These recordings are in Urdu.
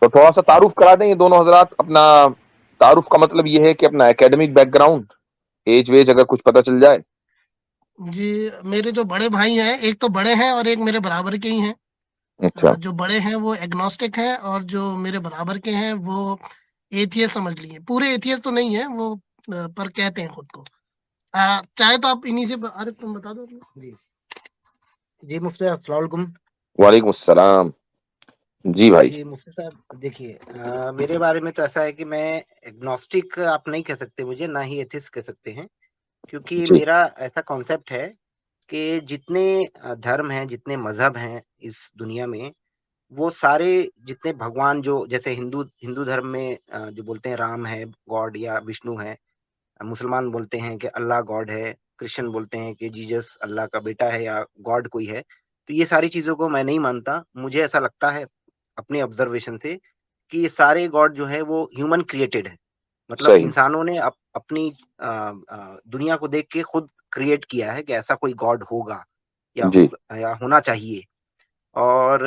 تو تھوڑا سا تعارف کرا دیں یہ دونوں حضرات اپنا. تعارف کا مطلب یہ ہے کہ اپنا اکیڈمک بیک گراؤنڈ, ایج ویج اگر کچھ پتہ چل جائے. جی میرے جو بڑے بھائی ہیں, ایک تو بڑے ہیں اور ایک میرے برابر کے ہی ہیں. اچھا جو بڑے ہیں وہ ایگنوسٹک ہیں, اور جو میرے برابر کے ہیں وہ ایتھیس سمجھ لیے. پورے ایتھیس تو نہیں ہے وہ, پر کہتے ہیں خود کو. چاہے تو آپ انہی سے عارف تم بتا دو. جی جی مفتی السلام علیکم. وعلیکم السلام. جی بھائی. جی مفتی صاحب دیکھیے, میرے بارے میں تو ایسا ہے کہ میں ایگنوسٹک آپ نہیں کہہ سکتے مجھے, نہ ہی ایتھسٹ کہہ سکتے ہیں, کیونکہ جی میرا ایسا کانسیپٹ ہے کہ جتنے دھرم ہیں, جتنے مذہب ہیں اس دنیا میں, وہ سارے جتنے بھگوان, جو جیسے ہندو دھرم میں جو بولتے ہیں رام ہے گاڈ یا وشنو ہے, مسلمان بولتے ہیں کہ اللہ گاڈ ہے, کرسچن بولتے ہیں کہ جیزس اللہ کا بیٹا ہے یا گاڈ کوئی ہے. تو یہ ساری چیزوں کو میں نہیں مانتا. مجھے ایسا لگتا ہے اپنے آبزرویشن سے کہ یہ سارے گاڈ جو ہے وہ ہیومن کریٹڈ ہے. مطلب صحیح. انسانوں نے اپنی دنیا کو دیکھ کے خود کریٹ کیا ہے کہ ایسا کوئی گاڈ ہوگا جی یا ہونا چاہیے. اور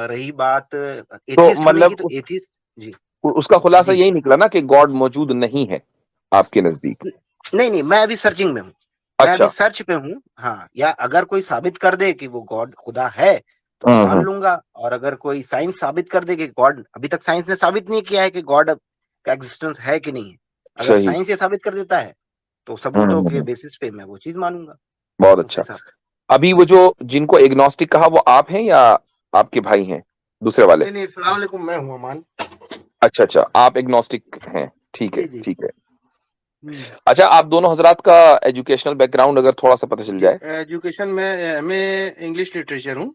رہی بات تو ایتھیسٹ ہونے مطلب کی, تو ایتھیسٹ جی اس کا خلاصہ جی یہی نکلا نا کہ گاڈ موجود نہیں ہے آپ کے نزدیک. نہیں, میں ابھی سرچنگ میں ہوں, میں ابھی اچھا. سرچ پہ ہوں. ہاں, یا اگر کوئی ثابت کر دے کہ وہ گاڈ خدا ہے تو میں مان ہوں. لوں گا, اور اگر کوئی سائنس ثابت کر دے کہ گاڈ, ابھی تک سائنس نے ثابت نہیں کیا ہے کہ گاڈ کا ایگزسٹنس ہے کہ نہیں ہے, اگر صحیح. سائنس یہ ثابت کر دیتا ہے تو ثبوتوں کے بیسس پہ میں وہ چیز مانوں گا. بہت اچھا. مفتی صاحب ابھی وہ جو جن کو ایگنوسٹک کہا وہ آپ ہیں یا آپ کے بھائی ہیں دوسرے والے؟ نہیں السلام علیکم, میں ہوں امان. اچھا اچھا, آپ ایگنوسٹک ہیں. ٹھیک ہے جی جی ٹھیک ہے. اچھا, آپ دونوں حضرات کا ایجوکیشنل بیک گراؤنڈ اگر تھوڑا سا پتہ چل جی جائے. ایجوکیشن میں میں انگلش لٹریچر ہوں.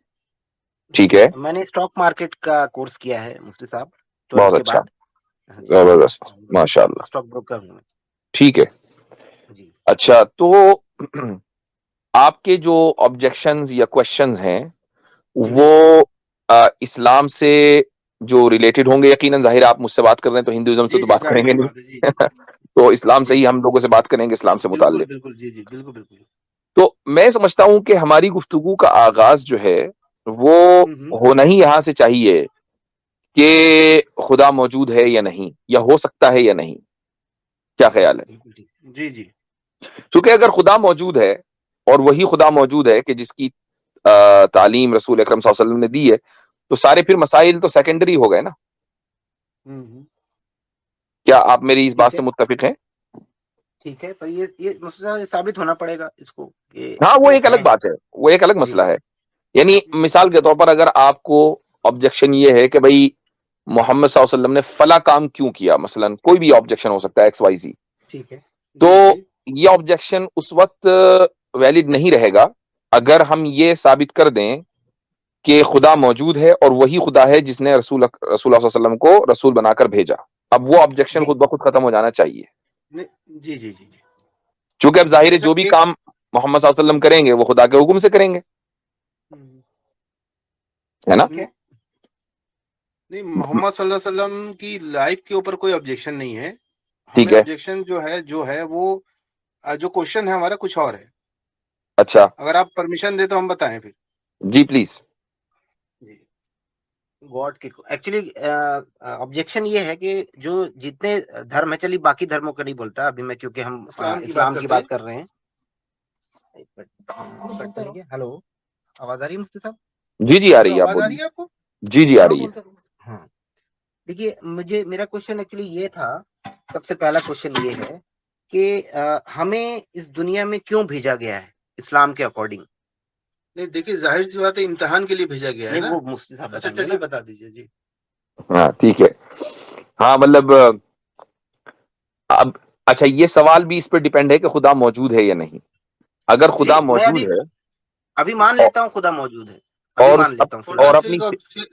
ٹھیک ہے. میں نے اسٹاک مارکیٹ کا کورس کیا ہے مفتی صاحب, 12 بہت کے اچھا. بعد. جی زبردست. ماشاء اللہ. اسٹاک بروکر ہوں میں. ٹھیک ہے. جی اچھا, تو آپ کے جو آبجیکشنز یا کوشچنز ہیں وہ اسلام سے جو ریلیٹڈ ہوں گے, یقیناً ظاہر آپ مجھ سے بات کر رہے ہیں تو ہندوازم سے تو بات کریں گے نہیں, تو اسلام سے ہی ہم لوگوں سے بات کریں گے, اسلام سے متعلق. بالکل جی جی بالکل بالکل. تو میں سمجھتا ہوں کہ ہماری گفتگو کا آغاز جو ہے وہ ہونا ہی یہاں سے چاہیے کہ خدا موجود ہے یا نہیں, یا ہو سکتا ہے یا نہیں. کیا خیال ہے؟ جی جی. چونکہ اگر خدا موجود ہے اور وہی خدا موجود ہے کہ جس کی تعلیم رسول اکرم صلی اللہ علیہ وسلم نے دی ہے, تو سارے پھر مسائل تو سیکنڈری ہو گئے نا. کیا آپ میری اس بات ٹھیک ہے, سے متفق ہیں؟ ٹھیک ہے, پر یہ مسئلہ ثابت ہونا پڑے گا اس کو کہ ہاں, وہ وہ ایک الگ ہیں. بات ہے, وہ ایک الگ جی مسئلہ ہے. یعنی مثال کے طور پر اگر آپ کو آبجیکشن یہ ہے کہ بھائی محمد صلی اللہ علیہ وسلم نے فلاں کام کیوں کیا, مثلا کوئی بھی آبجیکشن ہو سکتا ہے ایکس وائی زی, ٹھیک ہے. تو یہ آبجیکشن اس وقت ویلڈ نہیں رہے گا اگر ہم یہ ثابت کر دیں کہ خدا موجود ہے اور وہی خدا ہے جس نے رسول اللہ صلی اللہ علیہ وسلم کو رسول بنا کر بھیجا. اب وہ آبجیکشن جی خود بخود ختم ہو جانا چاہیے, جی جی جی. چونکہ اب ظاہر ہے جو بھی کام محمد صلی اللہ علیہ وسلم کریں گے وہ خدا کے حکم سے کریں گے, ہے نا؟ نہیں, محمد صلی اللہ علیہ وسلم کی لائف کے اوپر کوئی آبجیکشن نہیں ہے. ٹھیک ہمیں ہے. آبجیکشن جو ہے وہ جو کوشچن ہے ہمارا کچھ اور ہے. اچھا, اگر آپ پرمیشن دے تو ہم بتائیں پھر. جی پلیز. جی گاڈ کی ایکچولی آبجیکشن یہ ہے کہ جو جتنے دھرم ہے, چلیے باقی دھرموں کا نہیں بولتا ابھی میں, کیونکہ ہم اسلام کی بات کر رہے ہیں. ہلو, آواز آ رہی ہے مفتی صاحب؟ جی جی آ رہی ہے, آپ آواز آ رہی بولیے. ہے آپ کو؟ جی جی آ رہی ہے. ہاں دیکھیے, میرا کوشچن ایکچولی یہ تھا, سب سے پہلا کوشچن یہ ہے کہ ہمیں اس دنیا میں کیوں بھیجا گیا ہے اسلام کے اکارڈنگ. نہیں دیکھیے, ظاہر سی بات ہے امتحان کے لیے بھیجا گیا ہے نہیں, نا. وہ مفتی صاحب اچھا بتائیں گے چلیے نا. بتا دیجیے. جی ہاں ٹھیک ہے. ہاں مطلب اب اچھا, یہ سوال بھی اس پہ ڈیپینڈ ہے کہ خدا موجود ہے یا نہیں. اگر جی, خدا میں موجود ہے ابھی مان لیتا ہوں خدا موجود ہے, ابھی اور مان لیتا ہوں فی اور الحال. اپنی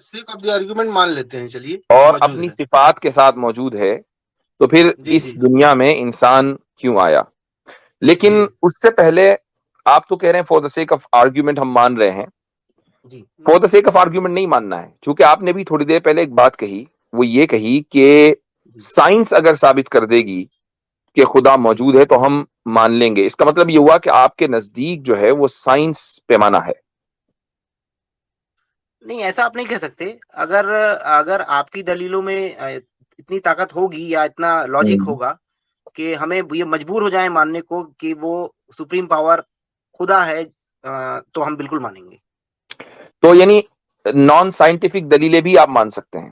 سیک آف دی آرگومنٹ مان لیتے ہیں, چلیے اور موجود اپنی ہے. صفات کے ساتھ موجود ہے, تو پھر جی اس جی دنیا میں انسان کیوں آیا. لیکن جی اس سے پہلے آپ تو کہہ رہے ہیں for the sake of argument ہم مان رہے ہیں. جی for the sake of argument نہیں ماننا ہے, چونکہ آپ نے بھی تھوڑی دیر پہلے ایک بات کہی, وہ یہ کہی کہ جی سائنس اگر ثابت کر دے گی کہ خدا جی موجود ہے تو ہم مان لیں گے. اس کا مطلب یہ ہوا کہ آپ کے نزدیک جو ہے وہ سائنس پیمانہ ہے. نہیں ایسا آپ نہیں کہہ سکتے. اگر اگر آپ کی دلیلوں میں اتنی طاقت ہوگی یا اتنا لاجک ہوگا کہ ہمیں یہ مجبور ہو جائیں ماننے کو کہ وہ سپریم پاور خدا ہے, تو ہم بالکل مانیں گے. تو یعنی نان سائنٹیفک دلیلیں بھی آپ مان سکتے ہیں؟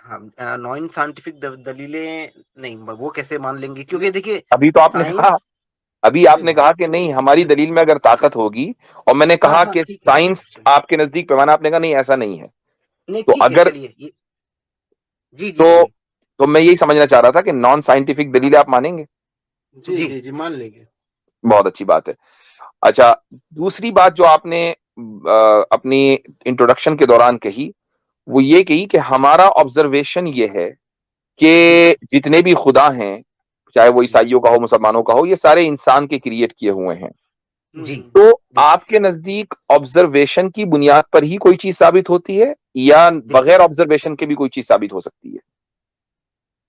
ہاں, نان سائنٹیفک دلیلیں نہیں, وہ کیسے مان لیں گے, کیونکہ دیکھیے ابھی تو آپ نے کہا, سائنس. ابھی آپ نے کہا کہ نہیں ہماری دلیل میں اگر طاقت ہوگی, اور میں نے ہاں کہا ہاں کہ ٹھیک ہے, سائنس آپ کے نزدیک پیمانہ, آپ نے کہا نہیں ایسا نہیں ہے. نہیں تو ٹھیک ہے, اگر چلیے جی تو بولیے. تو میں یہی سمجھنا چاہ رہا تھا کہ نان سائنٹیفک دلیل آپ مانیں گے؟ جی مان لیں گے. بہت اچھی بات ہے. اچھا, دوسری بات جو آپ نے اپنی انٹروڈکشن کے دوران کہی, وہ یہ کہی کہ ہمارا آبزرویشن یہ ہے کہ جتنے بھی خدا ہیں, چاہے وہ عیسائیوں کا ہو مسلمانوں کا ہو, یہ سارے انسان کے کریٹ کیے ہوئے ہیں. جی تو بالکل. آپ کے نزدیک آبزرویشن کی بنیاد پر ہی کوئی چیز ثابت ہوتی ہے, یا بغیر آبزرویشن کے بھی کوئی چیز ثابت ہو سکتی ہے؟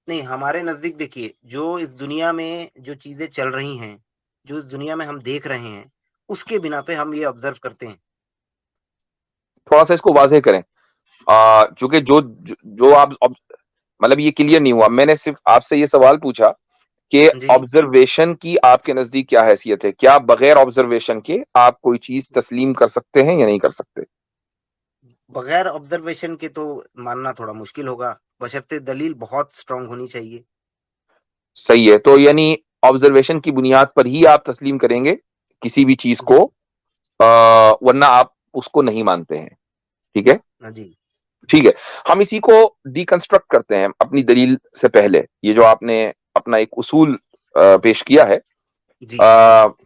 نہیں, ہمارے نزدیک دیکھیے, جو اس دنیا میں جو چیزیں چل رہی ہیں, جو اس دنیا میں ہم دیکھ رہے ہیں, اس کے بنا پہ ہم یہ آبزرو کرتے ہیں. تھوڑا سا اس کو واضح کریں, چونکہ جو آپ مطلب یہ کلیئر نہیں ہوا. میں نے صرف آپ سے یہ سوال پوچھا کہ جی, آبزرویشن کی آپ کے نزدیک کیا حیثیت ہے, کیا بغیر آبزرویشن کے آپ کوئی چیز تسلیم کر سکتے ہیں یا نہیں کر سکتے؟ بغیر آبزرویشن کے تو ماننا تھوڑا مشکل ہوگا, بشرطے دلیل بہت اسٹرانگ ہونی چاہیے. صحیح ہے. تو یعنی آبزرویشن کی بنیاد پر ہی آپ تسلیم کریں گے کسی بھی چیز کو, جی ورنہ آپ اس کو نہیں مانتے ہیں. ٹھیک ہے, جی ٹھیک ہے. ہم اسی کو ڈیکنسٹرکٹ کرتے ہیں اپنی دلیل سے پہلے. یہ جو آپ نے اپنا ایک اصول پیش کیا ہے, جی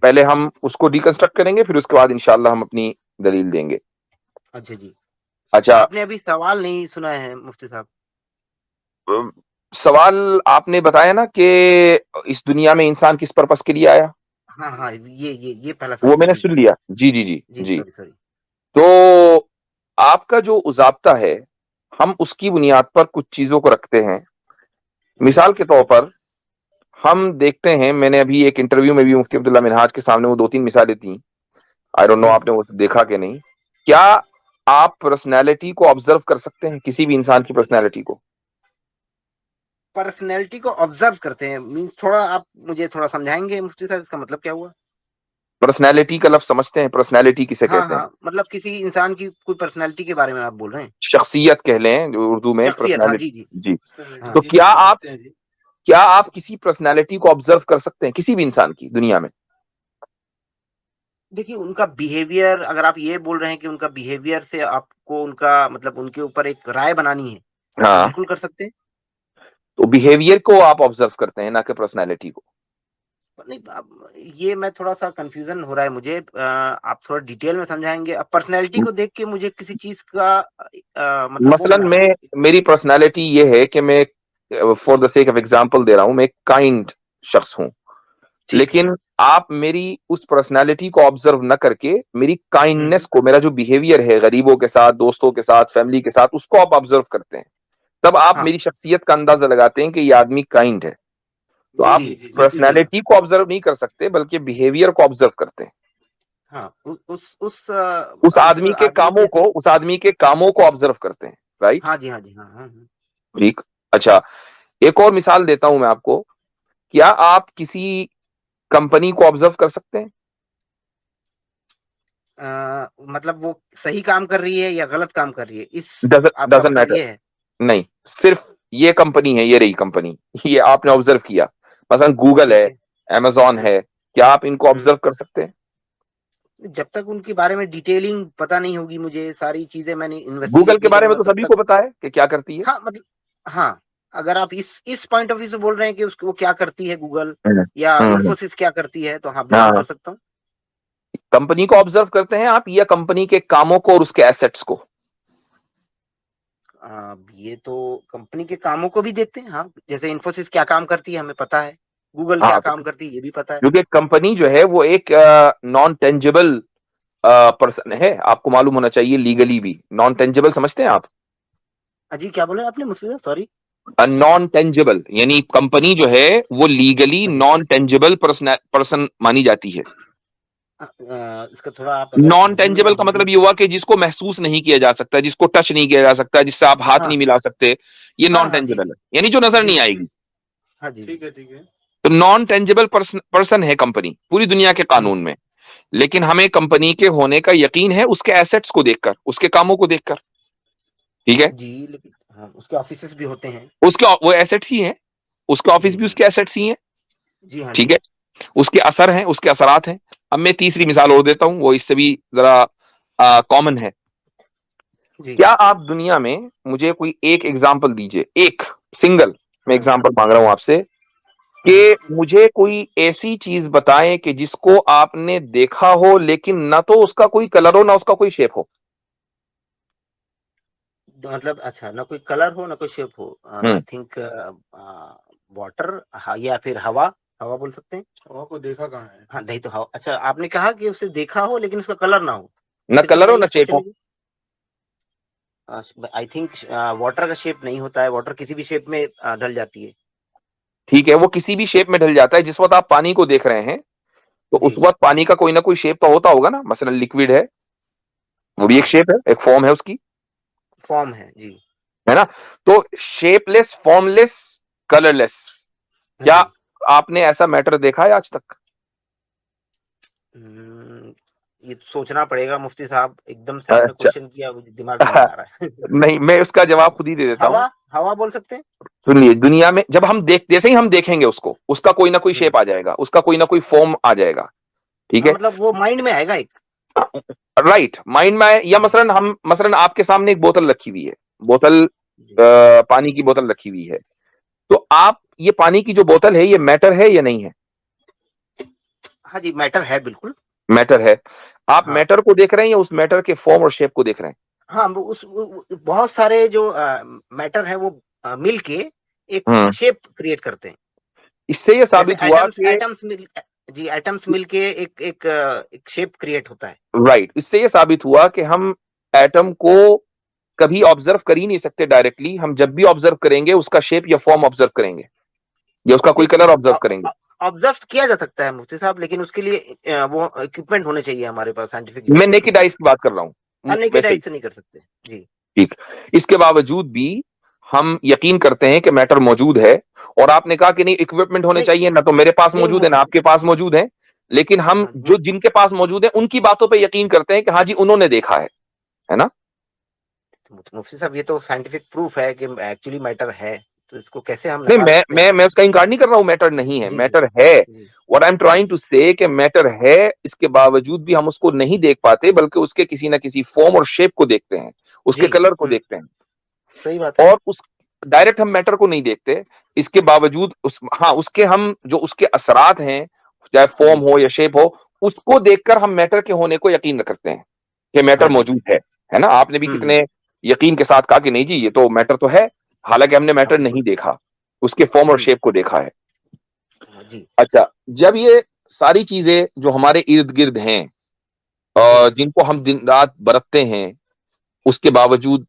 پہلے ہم اس کو ڈیکنسٹرکٹ کریں گے, پھر اس کے بعد انشاءاللہ ہم اپنی دلیل دیں گے. اچھا جی. اچھا, آپ نے ابھی سوال نہیں سنا ہے مفتی صاحب. سوال آپ نے بتایا نا کہ اس دنیا میں انسان کس پرپس کے لیے آیا, ہاں ہاں, یہ پہلا وہ سوال میں تھا. نے جی سن جی لیا. جی جی جی جی, جی. سوری. تو آپ کا جو ضابطہ ہے, ہم اس کی بنیاد پر کچھ چیزوں کو رکھتے ہیں. جی مثال کے طور پر ہم دیکھتے ہیں, میں نے ابھی ایک انٹرویو میں بھی مفتی عبداللہ منہاج کے سامنے وہ 2-3 مثالیں تھیں. آئی ڈونٹ نو جی, آپ نے وہ دیکھا کہ نہیں. کیا آپ پرسنالٹی کو آبزرو کر سکتے ہیں, کسی بھی انسان کی پرسنالٹی کو؟ پرسنالٹی کو آبزرو کرتے ہیں مینس, تھوڑا آپ مجھے تھوڑا سمجھائیں گے مفتی صاحب, اس کا مطلب کیا ہوا؟ پرسنالٹی کا لفظ سمجھتے ہیں؟ پرسنالٹی کسے ہاں کہتے ہیں؟ ہاں, مطلب کسی انسان کی کوئی پرسنالٹی کے بارے میں آپ بول رہے ہیں. شخصیت کہہ لیں جو اردو میں شخصیت, ہاں جی پرسنالٹی. جی. جی. ہاں تو کیا آپ کسی پرسنالٹی کو آبزرو کر سکتے ہیں کسی بھی انسان کی دنیا میں؟ دیکھیے, ان کا بیہیویئر, اگر آپ یہ بول رہے ہیں کہ ان کا بیہیویئر سے آپ کو ان کا مطلب ان کے اوپر ایک رائے بنانی ہے, تو ہاں, بالکل کر سکتے ہیں. تو بیہیویئر کو آپ آبزرو کرتے ہیں, نہ کہ پرسنالٹی کو. نہیں, اب یہ میں تھوڑا سا کنفیوژن ہو رہا ہے مجھے, آپ تھوڑا ڈیٹیل میں سمجھائیں گے. اب پرسنالٹی کو دیکھ کے مجھے کسی چیز کا مطلب وہ مثلا بنا. میری پرسنالٹی یہ ہے کہ میں for the sake of example دے رہا ہوں, میں ایک کائنڈ شخص ہوں. ٹھیک ہے. لیکن آپ میری اس پرسنالٹی کو آبزرو نہ کر کے میری کائنڈنس کو, میرا جو بیہیویئر ہے غریبوں کے ساتھ, دوستوں کے ساتھ, فیملی کے ساتھ, اس کو آپ آبزرو کرتے ہیں. تب آپ ہاں میری شخصیت کا اندازہ لگاتے ہیں کہ یہ آدمی کائنڈ ہے. تو آپ جی پرسنالٹی کو آبزرو نہیں کر سکتے, بلکہ بیہیویئر کو آبزرو کرتے ہیں. ہاں, اس آدمی کے کاموں کو, اس آدمی کے کاموں کو آبزرو کرتے ہیں. رائٹ, ہاں جی ہاں جی ہاں ہاں. ٹھیک. اچھا, ایک اور مثال دیتا ہوں میں آپ کو. کیا آپ کسی کمپنی کو آبزرو کر سکتے ہیں؟ مطلب وہ صحیح کام کر رہی ہے یا غلط کام کر رہی ہے, اس آپ کا ڈزنٹ مطلب میٹر. یہ ہے. نہیں, صرف یہ کمپنی ہے, یہ رہی کمپنی, یہ آپ نے آبزرو کیا. مثلا گوگل ہے, ٹھیک ہے. امیزون ہے, کیا آپ ان کو آبزرو کر سکتے ہیں؟ جب تک ان کے بارے میں ڈیٹیلنگ پتا نہیں ہوگی مجھے, ساری چیزیں میں نے گوگل انویسٹیگیٹ کے نہیں بارے کروں میں گا تو تب سبھی تک. کو پتا ہے کہ کیا کرتی ہاں مطلب, ہاں, اگر آپ اس پوائنٹ آف ویو سے بول رہے ہیں کہ وہ کیا کرتی ہے گوگل, یا ہے. انفوسس کیا کرتی ہے, تو ہاں ہاں, بالکل کر سکتا ہوں. کمپنی کو آبزرو کرتے ہیں آپ, یا کمپنی کے کاموں کو اور اس کے ایسٹس کو؟ یہ تو کمپنی کے کاموں کو بھی دیکھتے ہیں. ہاں, جیسے انفوسس کیا کام کرتی ہے ہمیں پتا ہے, گوگل کیا ہاں, کام کرتی ہے یہ بھی پتا ہے. کیونکہ کمپنی جو ہے وہ ایک نان ٹینجبل پرسن ہے, آپ کو معلوم ہونا چاہیے لیگلی بھی. نان ٹینجبل سمجھتے ہیں آپ؟ جی, کیا بولے آپ نے مجھ سے, سوری. نان ٹینجبل یعنی کمپنی جو ہے وہ لیگلی جی نان ٹینجبل پرسن مانی جاتی ہے. اس کا تھوڑا آپ اگر نان اردو میں ٹینجبل یا کا ہندی مطلب یہ ہوا کہ جس کو محسوس نہیں کیا جا سکتا، جس کو ٹچ نہیں کیا جا سکتا، جس سے آپ ہاتھ ہاں نہیں ملا سکتے، یہ ہاں نان ہاں جی ٹینجبل ہے، یعنی جو نظر جی نہیں جی آئے جی گی. ہاں جی ٹھیک ہے تو نان ٹینجبل پرسن ہے کمپنی پوری دنیا کے قانون میں، لیکن ہمیں کمپنی کے ہونے کا یقین ہے اس کے ایسٹس کو دیکھ کر، اس کے کاموں کو دیکھ کر. ٹھیک ہے، جی لیکن ہاں اس کے آفیسز بھی ہوتے ہیں. اس کے وہ ایسٹس ہی ہیں، اس کے آفس بھی اس کے ایسٹس ہی ہیں. جی ہاں ٹھیک جی ہے، اس کے اثر ہیں، اس کے اثرات ہیں. اب میں تیسری مثال اور دیتا ہوں، وہ اس سے بھی ذرا کامن ہے. جی کیا آپ دنیا میں مجھے کوئی ایک ایگزامپل دیجئے، ایک سنگل میں ایگزامپل مانگ رہا ہوں آپ سے، کہ مجھے کوئی ایسی چیز بتائیں کہ جس کو آپ نے دیکھا ہو لیکن نہ تو اس کا کوئی کلر ہو نہ اس کا کوئی شیپ ہو. مطلب اچھا نہ کوئی کلر ہو نہ کوئی shape who. I think water یا پھر ہوا بول سکتے ہیں. ہوا کو دیکھا کہاں ہے؟ ہاں نہیں تو ہوا. اچھا آپ نے کہا کہ اسے دیکھا ہو لیکن اس کا کلر نہ ہو. نہ پھر سے کلر ہو نہ بتائیے shape who. Question. I think water کا شیپ نہیں ہوتا ہے. واٹر کسی بھی شیپ میں ڈل جاتی ہے. ٹھیک ہے، وہ کسی بھی شیپ میں ڈل جاتا ہے. جس وقت آپ پانی کو دیکھ رہے ہیں تو اس جی وقت پانی کا کوئی نہ کوئی شیپ تو ہوتا ہوگا نا. مثلا لکوڈ ہے، وہ بھی ایک ہاں شیپ ہے، ایک فارم ہے اس کی، فارم ہے. جی ہے نا. تو شیپ لیس، فارم لیس، کلر لیس، کیا جی آپ نے ایسا میٹر دیکھا ہے آج تک؟ یہ سوچنا پڑے گا مفتی صاحب. ایک دم سے آپ نے اچھا کوشچن کیا مجھے دماغ میں نہیں آ رہا ہے. نہیں، میں اس کا جواب خود ہی دے دیتا ہوں. ہوا بول سکتے ہیں. سنیے، دنیا میں جب ہم جیسے ہی ہم دیکھیں گے اس کا کوئی نہ کوئی شیپ آ جائے گا، اس کا کوئی نہ کوئی فارم آ جائے گا. ٹھیک ہاں ہے، مطلب وہ مائنڈ میں آئے گا ایک. رائٹ، مائنڈ میں. یا مثلا آپ کے سامنے ایک بوتل رکھی ہوئی ہے، بوتل جی پانی کی بوتل رکھی ہوئی ہے، تو آپ یہ پانی کی جو بوتل ہے یہ میٹر ہے یا نہیں ہے؟ ہاں جی میٹر ہے بالکل. میٹر ہے. آپ ہاں میٹر کو دیکھ رہے ہیں یا اس میٹر کے فارم اور شیپ کو دیکھ رہے ہیں؟ ہاں بہت سارے جو میٹر ہیں وہ مل کے ایک ہوں شیپ کریٹ کرتے ہیں. اس سے یہ جیسے ثابت ہوا کہ ایٹمس مل کے ایک شیپ کریٹ ہوتا ہے. رائٹ، اس سے یہ ثابت ہوا کہ ہم ایٹم کو کبھی آبزرو کر ہی نہیں سکتے ڈائریکٹلی. ہم جب بھی آبزرو کریں گے اس کا شیپ یا فارم آبزرو کریں گے یا اس کا کوئی کلر آبزرو کریں گے. آبزرو کیا جا سکتا ہے مفتی صاحب، لیکن اس کے لیے وہ اکوپمنٹ ہونے چاہیے ہمارے پاس سائنٹیفک میں نیکڈ آئیز کی بات کر رہا ہوں نیکڈ ویسے ہی. آئی سے نہیں کر سکتے. جی ٹھیک، اس کے باوجود بھی ہم یقین کرتے ہیں کہ میٹر موجود ہے. اور آپ نے کہا کہ نہیں اکوپمنٹ ہونے نہیں چاہیے، نہ تو میرے پاس نہیں موجود ہو ہے نہ آپ سکتے. کے پاس موجود ہے. لیکن ہم ہاں جن کے پاس موجود ہے ان کی باتوں پہ یقین کرتے ہیں کہ ہاں جی انہوں نے دیکھا ہے نا. مفتی صاحب یہ تو سائنٹیفک پروف ہے کہ ایکچولی میٹر ہے. تو اس کو کیسے ہم نہیں، نکال سکتے ہیں؟ میں اس کا انکار نہیں کر رہا ہوں میٹر نہیں ہے، جی جی میٹر ہے. جی what I'm جی trying to say کہ میٹر ہے، اس کے باوجود بھی ہم اس کو نہیں دیکھ پاتے بلکہ اس کے کسی نہ کسی فارم اور شیپ کو دیکھتے ہیں، اس کے جی کلر کو دیکھتے ہیں. صحیح بات ہے. اور ڈائریکٹ ہم میٹر کو نہیں دیکھتے. اس کے باوجود اس کے ہم جو اس کے اثرات ہیں، چاہے جی فارم ہو یا شیپ ہو، اس کو دیکھ کر ہم میٹر کے ہونے کو یقین کرتے ہیں کہ میٹر ہاں جی موجود ہے نا. آپ نے بھی ہوں کتنے یقین کے ساتھ کہا کہ نہیں جی یہ تو میٹر تو ہے، حالانکہ ہم نے ہاں میٹر بالکل. نہیں دیکھا، اس کے فارم اور شیپ کو دیکھا ہے. جی اچھا، جب یہ ساری چیزیں جو ہمارے ارد گرد ہیں جی جن کو ہم دن رات برتتے ہیں، اس کے باوجود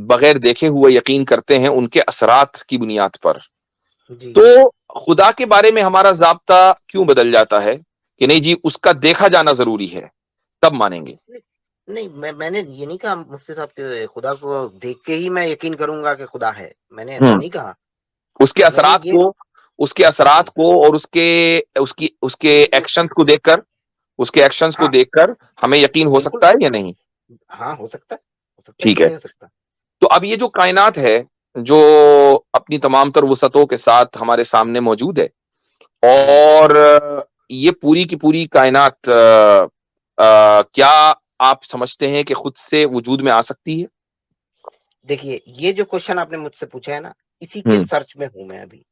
بغیر دیکھے ہوئے یقین کرتے ہیں ان کے اثرات کی بنیاد پر، جی تو خدا کے بارے میں ہمارا ضابطہ کیوں بدل جاتا ہے کہ نہیں جی اس کا دیکھا جانا ضروری ہے تب مانیں گے؟ نہیں میں نے یہ نہیں کہا مفتی صاحب کہ خدا کو دیکھ کے ہی میں یقین کروں گا کہ خدا ہے. میں نے ایسا نہیں کہا. اس کے میں نے اثرات یہ کو اس کے جی اثرات کو اور اس کے ایکشنز کو دیکھ کر، اس کے ایکشنز کو ہاں دیکھ کر ہمیں یقین ہو بالکل. سکتا ہے یا نہیں؟ ہاں ہو سکتا ہے ٹھیک کیوں ہے. نہیں ہو سکتا. تو اب یہ جو کائنات ہے جو اپنی تمام تر وسعتوں کے ساتھ ہمارے سامنے موجود ہے، جی اور یہ پوری کی پوری کائنات کیا آپ سمجھتے ہیں کہ خود سے وجود میں آ سکتی ہے؟ دیکھیے یہ جو کوشچن آپ نے مجھ سے پوچھا ہے نا، اسی کے ہوں سرچ میں ہوں میں ابھی.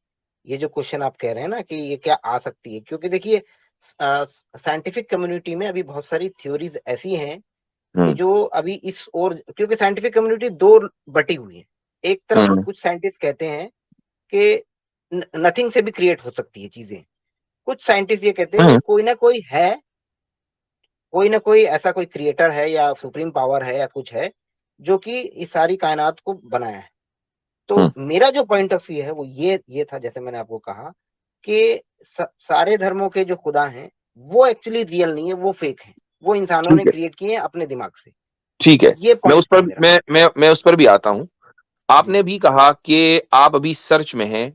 یہ جو کوشچن آپ کہہ رہے ہیں نا کہ یہ کیا آ سکتی ہے، کیونکہ دیکھیے سائنٹیفک کمیونٹی میں ابھی بہت ساری تھیوریز ایسی ہیں کہ ہوں جو ابھی کیونکہ سائنٹیفک کمیونٹی دو بٹی ہوئی ہے. ایک طرف ہوں کچھ سائنٹسٹ کہتے ہیں کہ نتھنگ سے بھی کریٹ ہو سکتی ہے چیزیں. کچھ سائنٹسٹ یہ کہتے ہیں کہ ہوں کوئی نہ کوئی ہے، کوئی نہ کوئی ایسا کوئی کریٹر ہے یا سپریم پاور ہے یا کچھ ہے جو کہ اس ساری کائنات کو بنایا ہے. تو ہوں میرا جو پوائنٹ آف ویو ہے وہ یہ تھا، جیسے میں نے آپ کو کہا کہ سارے دھرموں کے جو خدا ہیں وہ ایکچولی ریئل نہیں ہے, وہ فیک ہیں, وہ انسانوں نے ٹھیک ہے کریٹ کیے ہیں اپنے دماغ سے. ٹھیک ہے, یہ میں اس پوائنٹ پر تھا میرا. میں اس پر بھی آتا ہوں. آپ جی نے بھی کہا کہ آپ ابھی سرچ میں ہیں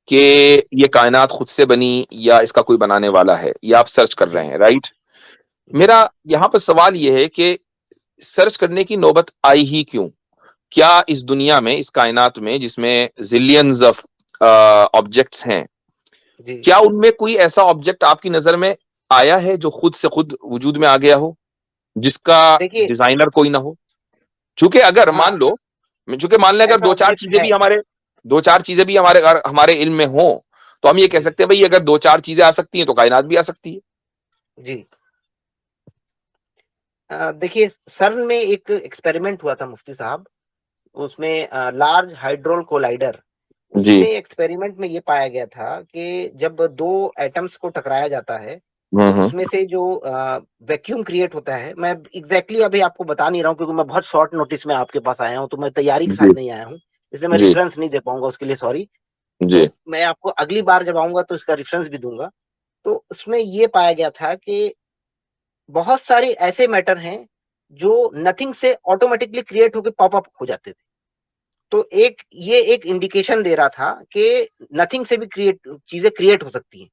کہ جی یہ کائنات خود سے بنی یا اس کا کوئی بنانے والا ہے, یا آپ سرچ کر رہے جی ہیں, رائٹ؟ جی میرا جی یہاں پر سوال یہ ہے کہ سرچ کرنے کی نوبت آئی ہی کیوں؟ کیا اس دنیا میں, اس کائنات میں جس میں زلینز آف آبجیکٹس ہیں, جی کیا ان میں کوئی ایسا آبجیکٹ آپ کی نظر میں آیا ہے جو خود سے خود وجود میں آ گیا ہو, جس کا دیکھیے, ڈیزائنر کوئی نہ ہو؟ چونکہ اگر ہاں مان لیں اگر ایسا آبجیکٹ ہے. دو چار چیزیں بھی ہمارے علم میں ہوں, تو ہم یہ کہہ جی سکتے ہیں بھئی اگر دو چار چیزیں آ سکتی ہیں تو کائنات بھی آ سکتی ہے. جی دیکھیے, سرن میں ایک ایکسپیریمنٹ ہوا تھا مفتی صاحب, اس میں لارج ہائیڈرول کولائڈر, اس جی. میں ایکسپیریمنٹ میں یہ پایا گیا تھا کہ جب دو ایٹمس کو ٹکرایا جاتا ہے ہوں تو ہوں اس میں سے جو ویکیوم کریٹ ہوتا ہے, میں ایگزیکٹلی ابھی آپ کو بتا نہیں رہا ہوں کیونکہ میں بہت شارٹ نوٹس میں آپ کے پاس آیا ہوں, تو میں تیاری کے جی ساتھ نہیں آیا ہوں, اس لیے میں جی ریفرنس نہیں دے پاؤں گا, اس کے لیے سوری. جی تو میں آپ کو اگلی بار جب آؤں گا تو اس کا ریفرنس بھی دوں گا. تو اس میں یہ پایا گیا تھا کہ بہت سارے ایسے میٹر ہیں جو نتھنگ سے آٹومیٹکلی کریٹ ہو کے پاپ اپ ہو جاتے تھے. تو یہ ایک انڈیکیشن دے رہا تھا کہ نتھنگ سے بھی چیزیں کریٹ ہو سکتی ہیں.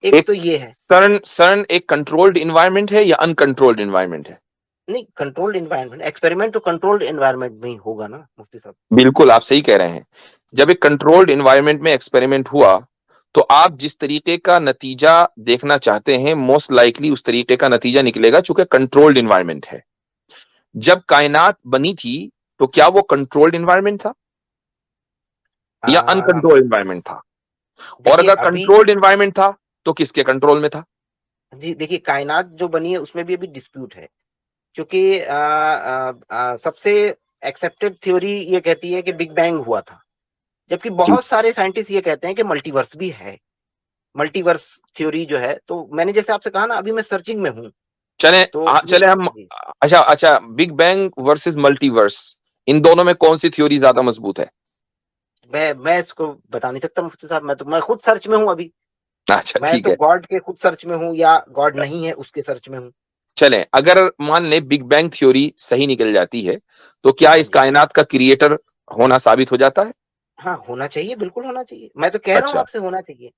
ایک ایک تو یہ ہے. سرن ایک کنٹرولڈ انوائرمنٹ ہے یا ان کنٹرولڈ انوائرمنٹ ہے؟ نہیں, کنٹرولڈ انوائرمنٹ, ایکسپیریمنٹ تو کنٹرولڈ انوائرمنٹ میں ہی ہوگا نا مفتی صاحب. بالکل آپ صحیح کہہ رہے ہیں. جب ایک کنٹرولڈ انوائرمنٹ میں ایکسپیریمنٹ ہوا تو آپ جس طریقے کا نتیجہ دیکھنا چاہتے ہیں موسٹ لائکلی اس طریقے کا نتیجہ نکلے گا, چونکہ کنٹرولڈ انوائرمنٹ ہے. جب کائنات بنی تھی تو کیا وہ کنٹرولڈ انوائرمنٹ تھا یا ان کنٹرولڈ انوائرمنٹ تھا؟ اور دیکھیے اگر ابھی, کنٹرولڈ انوائرمنٹ تھا تو کس کے کنٹرول میں تھا؟ جی دیکھیے, کائنات جو بنی ہے اس میں بھی ابھی ڈسپیوٹ ہے, کیونکہ سب سے ایکسپٹڈ تھیوری یہ کہتی ہے کہ بگ بینگ ہوا تھا, جبکہ جی بہت سارے سائنٹسٹ یہ کہتے ہیں کہ ملٹی ورس بھی ہے. ملٹی ورس تھیوری جو ہے, تو میں نے جیسے آپ سے کہا نا ابھی میں سرچنگ میں ہوں. تو چلے ہم, جی, اچھا بگ بینگ ورسز ملٹی ورس, ان دونوں میں کون سی تھیوری زیادہ مضبوط ہے؟ میں اس کو بتا نہیں سکتا مفتی صاحب, میں خود سرچ میں ہوں ابھی. اچھا میں ٹھیک تو ہے. گاڈ کے خود سرچ میں ہوں یا گاڈ نہیں ہے اس کے سرچ میں ہوں. چلیں اگر مان لیں بگ بینگ تھیوری صحیح نکل جاتی ہے تو کیا ہاں اس جی, کائنات کا کریٹر ہونا ثابت ہو جاتا ہے؟ ہاں ہونا چاہیے, بالکل ہونا چاہیے, میں تو کہہ رہا ہوں اچھا آپ سے ہونا چاہیے.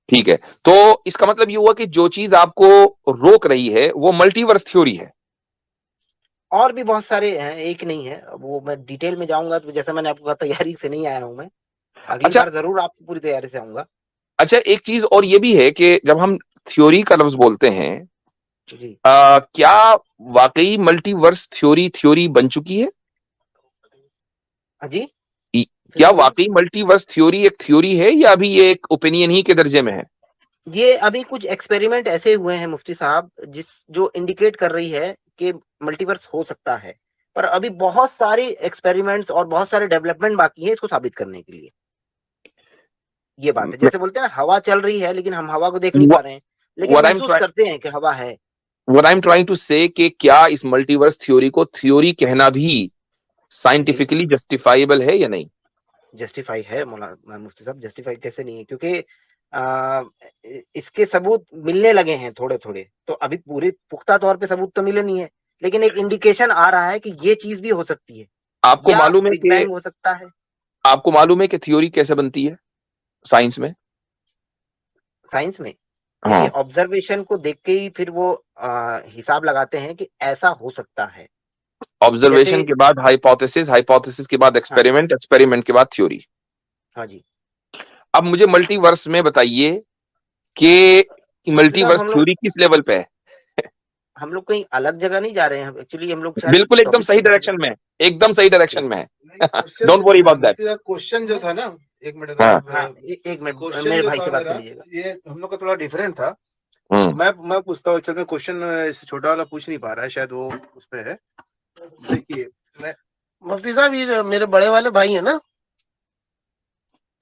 ٹھیک ہے, تو اس کا مطلب یہ ہوا کہ جو چیز آپ کو روک رہی ہے وہ ملٹی ورس تھیوری ہے. اور بھی بہت سارے ہیں, ایک نہیں ہے, وہ میں ڈیٹیل میں جاؤں گا تو جیسا میں نے آپ کو کہا تیاری سے نہیں آیا ہوں میں, اگلی اچھا بار ضرور آپ سے پوری تیاری سے آؤں گا. اچھا ایک چیز اور یہ بھی ہے کہ جب ہم تھیوری کا لفظ بولتے ہیں, جی کیا واقعی ملٹی ورس تھیوری بن چکی ہے؟ جی, پھر کیا سے بولیے. واقعی ملٹی ورس تھیوری ایک تھیوری ہے یا ابھی یہ ایک اوپینین ہی کے درجے میں ہے؟ یہ ابھی کچھ ایکسپیریمنٹ ایسے ہوئے ہیں مفتی صاحب جو انڈیکیٹ کر رہی ہے کہ ملٹی ورس ہو سکتا ہے, پر ابھی بہت ساری ایکسپیریمنٹس اور بہت سارے ڈیولپمنٹ باقی ہے اس کو ثابت کرنے کے لیے. یہ بات ہے, جیسے بولتے ہیں نا ہوا چل رہی ہے لیکن ہم ہوا کو دیکھ نہیں پا رہے ہیں, لیکن محسوس کرتے ہیں کہ ہوا ہے. what I'm trying to say کہ کیا اس ملٹی ورس تھیوری کو تھیوری کہنا بھی جی سائنٹیفکلی جسٹیفائیبل ہے یا نہیں؟ جسٹیفائی ہے مولانا مفتی صاحب, جسٹیفائی کیسے نہیں ہے, کیونکہ اس کے ثبوت ملنے لگے ہیں تھوڑے تھوڑے, تو ابھی پورے پختہ طور پہ ثبوت تو ملے نہیں ہے, لیکن ایک انڈیکیشن آ رہا ہے کہ یہ چیز بھی ہو سکتی ہے, آپ کو یا معلوم ہے بگ کہ بینگ ہو سکتا ہے. آپ کو معلوم ہے کہ تھیوری کیسے بنتی ہے سائنس میں؟ سائنس میں ہاں, دیکھیے, آبزرویشن کو دیکھ کے ہی پھر وہ حساب لگاتے ہیں کہ ایسا ہو سکتا ہے. جیسے آبزرویشن کے بعد ہائپوتھیسس کے بعد ہاں جی, ایکسپیریمنٹ کے بعد تھیوری. ہاں جی اب مجھے ملٹی ورس میں بتائیے کہ مفتی ملٹی صاحب, ورس تھیوری کس لیول پہ ہے؟ ہم لوگ کہیں الگ جگہ نہیں جا رہے ہیں ایکچولی, ہم لوگ شاید بالکل ایک دم ٹاپک صحیح چینج کر ڈائریکشن میں, ایک دم صحیح رہے. ڈائریکشن میں ہے. Don't worry about that. Question جو تھا نا, ایک منٹ ہاں ہاں ایک منٹ, کوشچن میرے جو بھائی تھا سے بات کر میرا, لیجیے گا. یہ ہم لوگ کا تھوڑا ڈفرینٹ تھا. ہوں میں پوچھتا ہوں, چل میں کوشچن اس چھوٹا والا پوچھ نہیں پا رہا ہے, شاید وہ اس پہ ہے. دیکھیے میں, مفتی صاحب یہ جو میرے بڑے والے بھائی ہیں نا,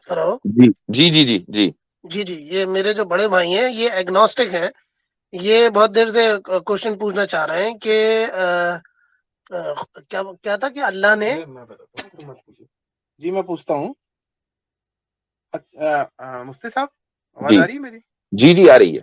ہلو, جی جی جی جی جی جی جی, یہ میرے جو بڑے بھائی ہیں یہ ایگنوسٹک ہیں. یہ بہت دیر سے کوشچن پوچھنا چاہ رہے ہیں کہ کیا تھا کہ اللہ نے, میں بتاتا ہوں, تم مت پوچھیے. جی میں پوچھتا ہوں. اچھا مفتی صاحب, آواز جی آ رہی ہے میری؟ جی جی آ رہی ہے.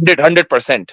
100%,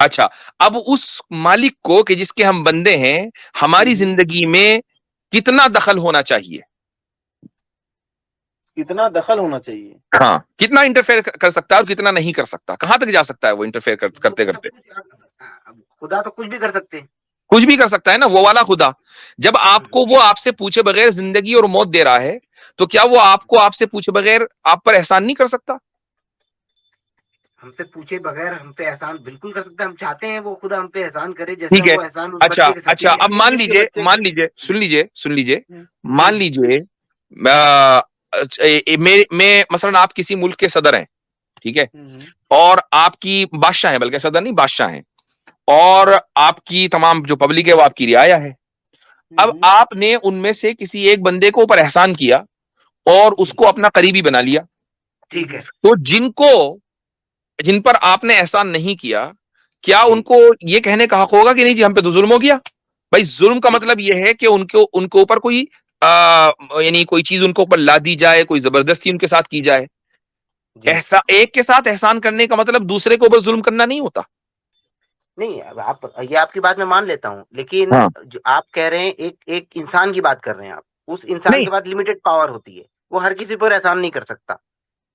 اچھا، اب اس مالک کو کہ جس کے ہم بندے ہیں ہماری زندگی میں کتنا دخل ہونا چاہیے؟ کتنا دخل ہونا چاہیے؟ ہاں، کتنا انٹرفیئر کر سکتا ہے اور کتنا نہیں کر سکتا؟ کہاں تک جا سکتا ہے وہ انٹرفیئر کرتے کرتے؟ خدا تو کچھ بھی کر سکتے ہیں. کچھ بھی کر سکتا ہے نا، وہ والا خدا. جب آپ کو وہ آپ سے پوچھے بغیر زندگی اور موت دے رہا ہے تو کیا وہ آپ کو آپ سے پوچھے بغیر آپ پر احسان نہیں کر سکتا؟ ہم سے پوچھے بغیر ہم پہ احسان بالکل کر سکتے ہیں. ہم چاہتے ہیں وہ خدا ہم پہ احسان کرے جیسے ٹھیک ہے. وہ احسان اس اچھا بچے کے ساتھ اچھا، کیا. اب مان لیجئے سن لیجئے میں مثلا آپ کسی ملک کے صدر ہیں، ٹھیک ہے، اور آپ کی بادشاہ ہیں، بلکہ صدر نہیں بادشاہ ہیں، اور آپ کی تمام جو پبلک ہے وہ آپ کی رعایا ہے. اب آپ نے ان میں سے کسی ایک بندے کو اوپر احسان کیا اور اس کو اپنا قریبی بنا لیا. ٹھیک ہے. تو جن پر آپ نے احسان نہیں کیا، کیا ان کو یہ کہنے کا حق ہوگا کہ نہیں جی ہم پہ تو ظلم ہو گیا؟ بھائی ظلم کا مطلب یہ ہے کہ ان کے اوپر کوئی یعنی کوئی چیز ان کو اوپر لا دی جائے، کوئی زبردستی ان کے ساتھ کی جائے. ایک کے ساتھ احسان کرنے کا مطلب دوسرے کے اوپر ظلم کرنا نہیں ہوتا. نہیں، یہ آپ کی بات میں مان لیتا ہوں، لیکن جو آپ کہہ رہے ہیں ایک انسان کی بات کر رہے ہیں آپ. اس انسان نہیں، کے پاس لمیٹڈ پاور ہوتی ہے، وہ ہر کسی پر احسان نہیں کر سکتا.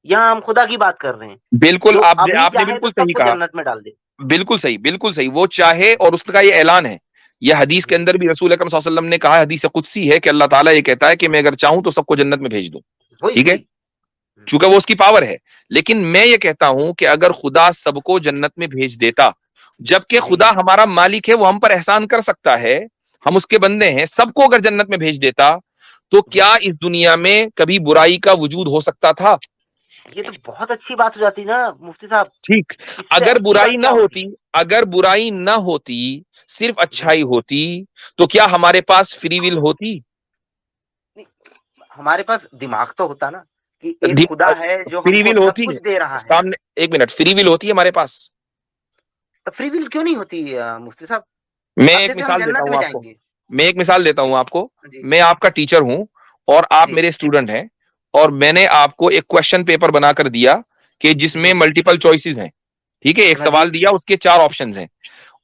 یہاں ہم خدا کی بات کر رہے ہیں بالکل جو آپ ابھی نے چاہے بالکل تو سب صحیح کو کہا. جنت میں ڈال دے. بالکل صحیح، بالکل صحیح. وہ چاہے، اور اس کا یہ اعلان ہے، یہ حدیث کے اندر بھی رسول اکرم صلی اللہ علیہ وسلم نے کہا، حدیث قدسی ہے کہ اللہ تعالیٰ یہ کہتا ہے کہ میں اگر چاہوں تو سب کو جنت میں بھیج دوں. ٹھیک ہے، چونکہ وہ اس کی پاور ہے. لیکن میں یہ کہتا ہوں کہ اگر خدا سب کو جنت میں بھیج دیتا، جبکہ خدا ہمارا مالک ہے، وہ ہم پر احسان کر سکتا ہے، ہم اس کے بندے ہیں، سب کو اگر جنت میں بھیج دیتا تو کیا اس دنیا میں کبھی برائی کا وجود ہو سکتا تھا؟ یہ تو بہت اچھی بات ہو جاتی نا مفتی صاحب. ٹھیک، اگر برائی نہ ہوتی صرف اچھائی ہوتی تو کیا ہمارے پاس فری ول ہوتی؟ ہمارے پاس دماغ تو ہوتا نا کہ ایک خدا ہے جو ہم فری کو ول سب ہوتی کچھ دے رہا ہے. سامنے، ایک منٹ، فری ول ہوتی ہے ہمارے پاس؟ فری ول کیوں نہیں ہوتی مفتی صاحب؟ میں اب ایک جیسے ہم مثال دیتا جنت ہوں میں آپ جائیں کو گے. میں ایک مثال دیتا ہوں آپ کو. جی میں آپ کا ٹیچر ہوں اور آپ جی میرے اسٹوڈنٹ ہیں، اور میں نے آپ کو ایک کوشچن پیپر بنا کر دیا کہ جس میں ملٹیپل چوائسز ہیں. ٹھیک ہے، ایک ہاں جی. سوال دیا، اس کے 4 آپشنز ہیں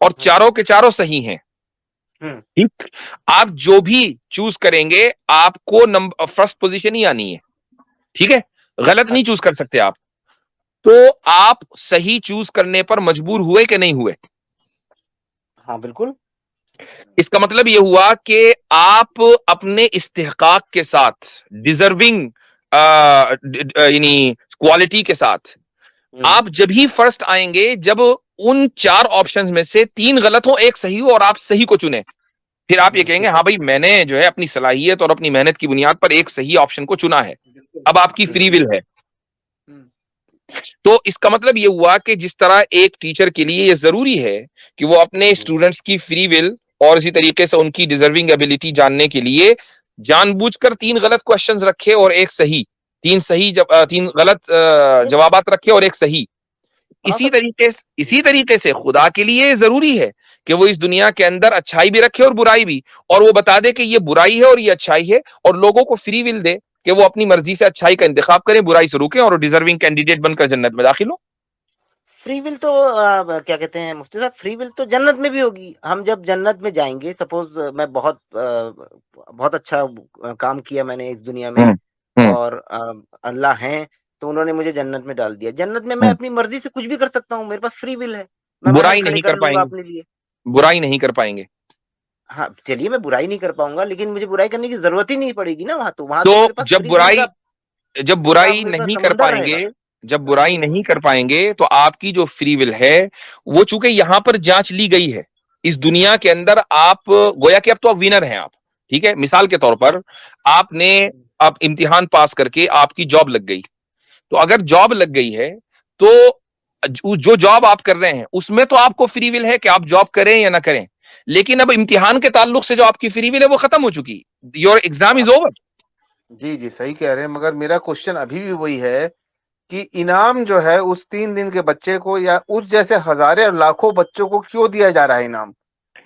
اور چاروں کے چاروں صحیح ہیں. ٹھیک، آپ جو بھی چوز کریں گے آپ کو فرسٹ پوزیشن ہی آنی ہے. ٹھیک ہے، غلط نہیں چوز کر سکتے آپ. تو آپ صحیح چوز کرنے پر مجبور ہوئے کہ نہیں ہوئے؟ ہاں بالکل. اس کا مطلب یہ ہوا کہ آپ اپنے استحقاق کے ساتھ، ڈیزرونگ یعنی کوالٹی کے ساتھ، آپ جب ہی فرسٹ آئیں گے جب ان 4 آپشنز میں سے 3 غلط ہو، ایک صحیح ہو، اور آپ صحیح کو چنیں. پھر آپ یہ کہیں گے ہاں بھائی میں نے جو ہے اپنی صلاحیت اور اپنی محنت کی بنیاد پر ایک صحیح آپشن کو چنا ہے. اب آپ کی فری ول ہے. تو اس کا مطلب یہ ہوا کہ جس طرح ایک ٹیچر کے لیے یہ ضروری ہے کہ وہ اپنے اسٹوڈنٹس کی فری ول اور اسی طریقے سے ان کی ڈیزرونگ ایبلٹی جاننے کے لیے جان بوجھ کر 3 غلط کوشچنز رکھے اور ایک صحیح، 3 غلط جوابات رکھے اور ایک صحیح. اسی طریقے سے خدا کے لیے ضروری ہے کہ وہ اس دنیا کے اندر اچھائی بھی رکھے اور برائی بھی، اور وہ بتا دے کہ یہ برائی ہے اور یہ اچھائی ہے، اور لوگوں کو فری ول دے کہ وہ اپنی مرضی سے اچھائی کا انتخاب کریں، برائی سے روکیں اور ڈیزرونگ کینڈیڈیٹ بن کر جنت میں داخل ہو. فری ول تو کیا کہتے ہیں مفتی صاحب، فری ول تو جنت میں بھی ہوگی. ہم جب جنت میں جائیں گے، سپوز میں بہت اچھا کام کیا میں نے اس دنیا میں، اور اللہ ہیں تو انہوں نے مجھے جنت میں ڈال دیا. جنت میں اپنی مرضی سے کچھ بھی کر سکتا ہوں، میرے پاس فری ول ہے. میں محل برائی کھڑے نہیں کر کر لوں پائیں گا گے، اپنے لیے. برائی نہیں کر پائیں گے. ہاں چلیے، میں برائی نہیں کر پاؤں گا، لیکن مجھے برائی کرنے کی ضرورت ہی نہیں پڑے گی نا. وہاں تو تو میرے پاس فری ول کا جب پورا برائی میرے پاس نہیں کر سمندر پائیں رہے گا. گے، جب برائی نہیں کر پائیں گے تو آپ کی جو فری ول ہے وہ چونکہ یہاں پر جانچ لی گئی ہے اس دنیا کے اندر، آپ گویا کہ اب تو ونر ہیں آپ. ٹھیک ہے، مثال کے طور پر آپ نے اب امتحان پاس کر کے آپ کی جاب لگ گئی. تو اگر جاب لگ گئی ہے تو جو جاب آپ کر رہے ہیں اس میں تو آپ کو فری ول ہے کہ آپ جاب کریں یا نہ کریں، لیکن اب امتحان کے تعلق سے جو آپ کی فری ول ہے وہ ختم ہو چکی. Your exam is over. جی جی صحیح کہہ رہے ہیں، مگر میرا کوشچن ابھی بھی وہی ہے کہ انعام جو ہے اس 3 دن کے بچے کو یا اس جیسے ہزاریں اور لاکھوں بچوں کو کیوں دیا جا رہا ہے انعام،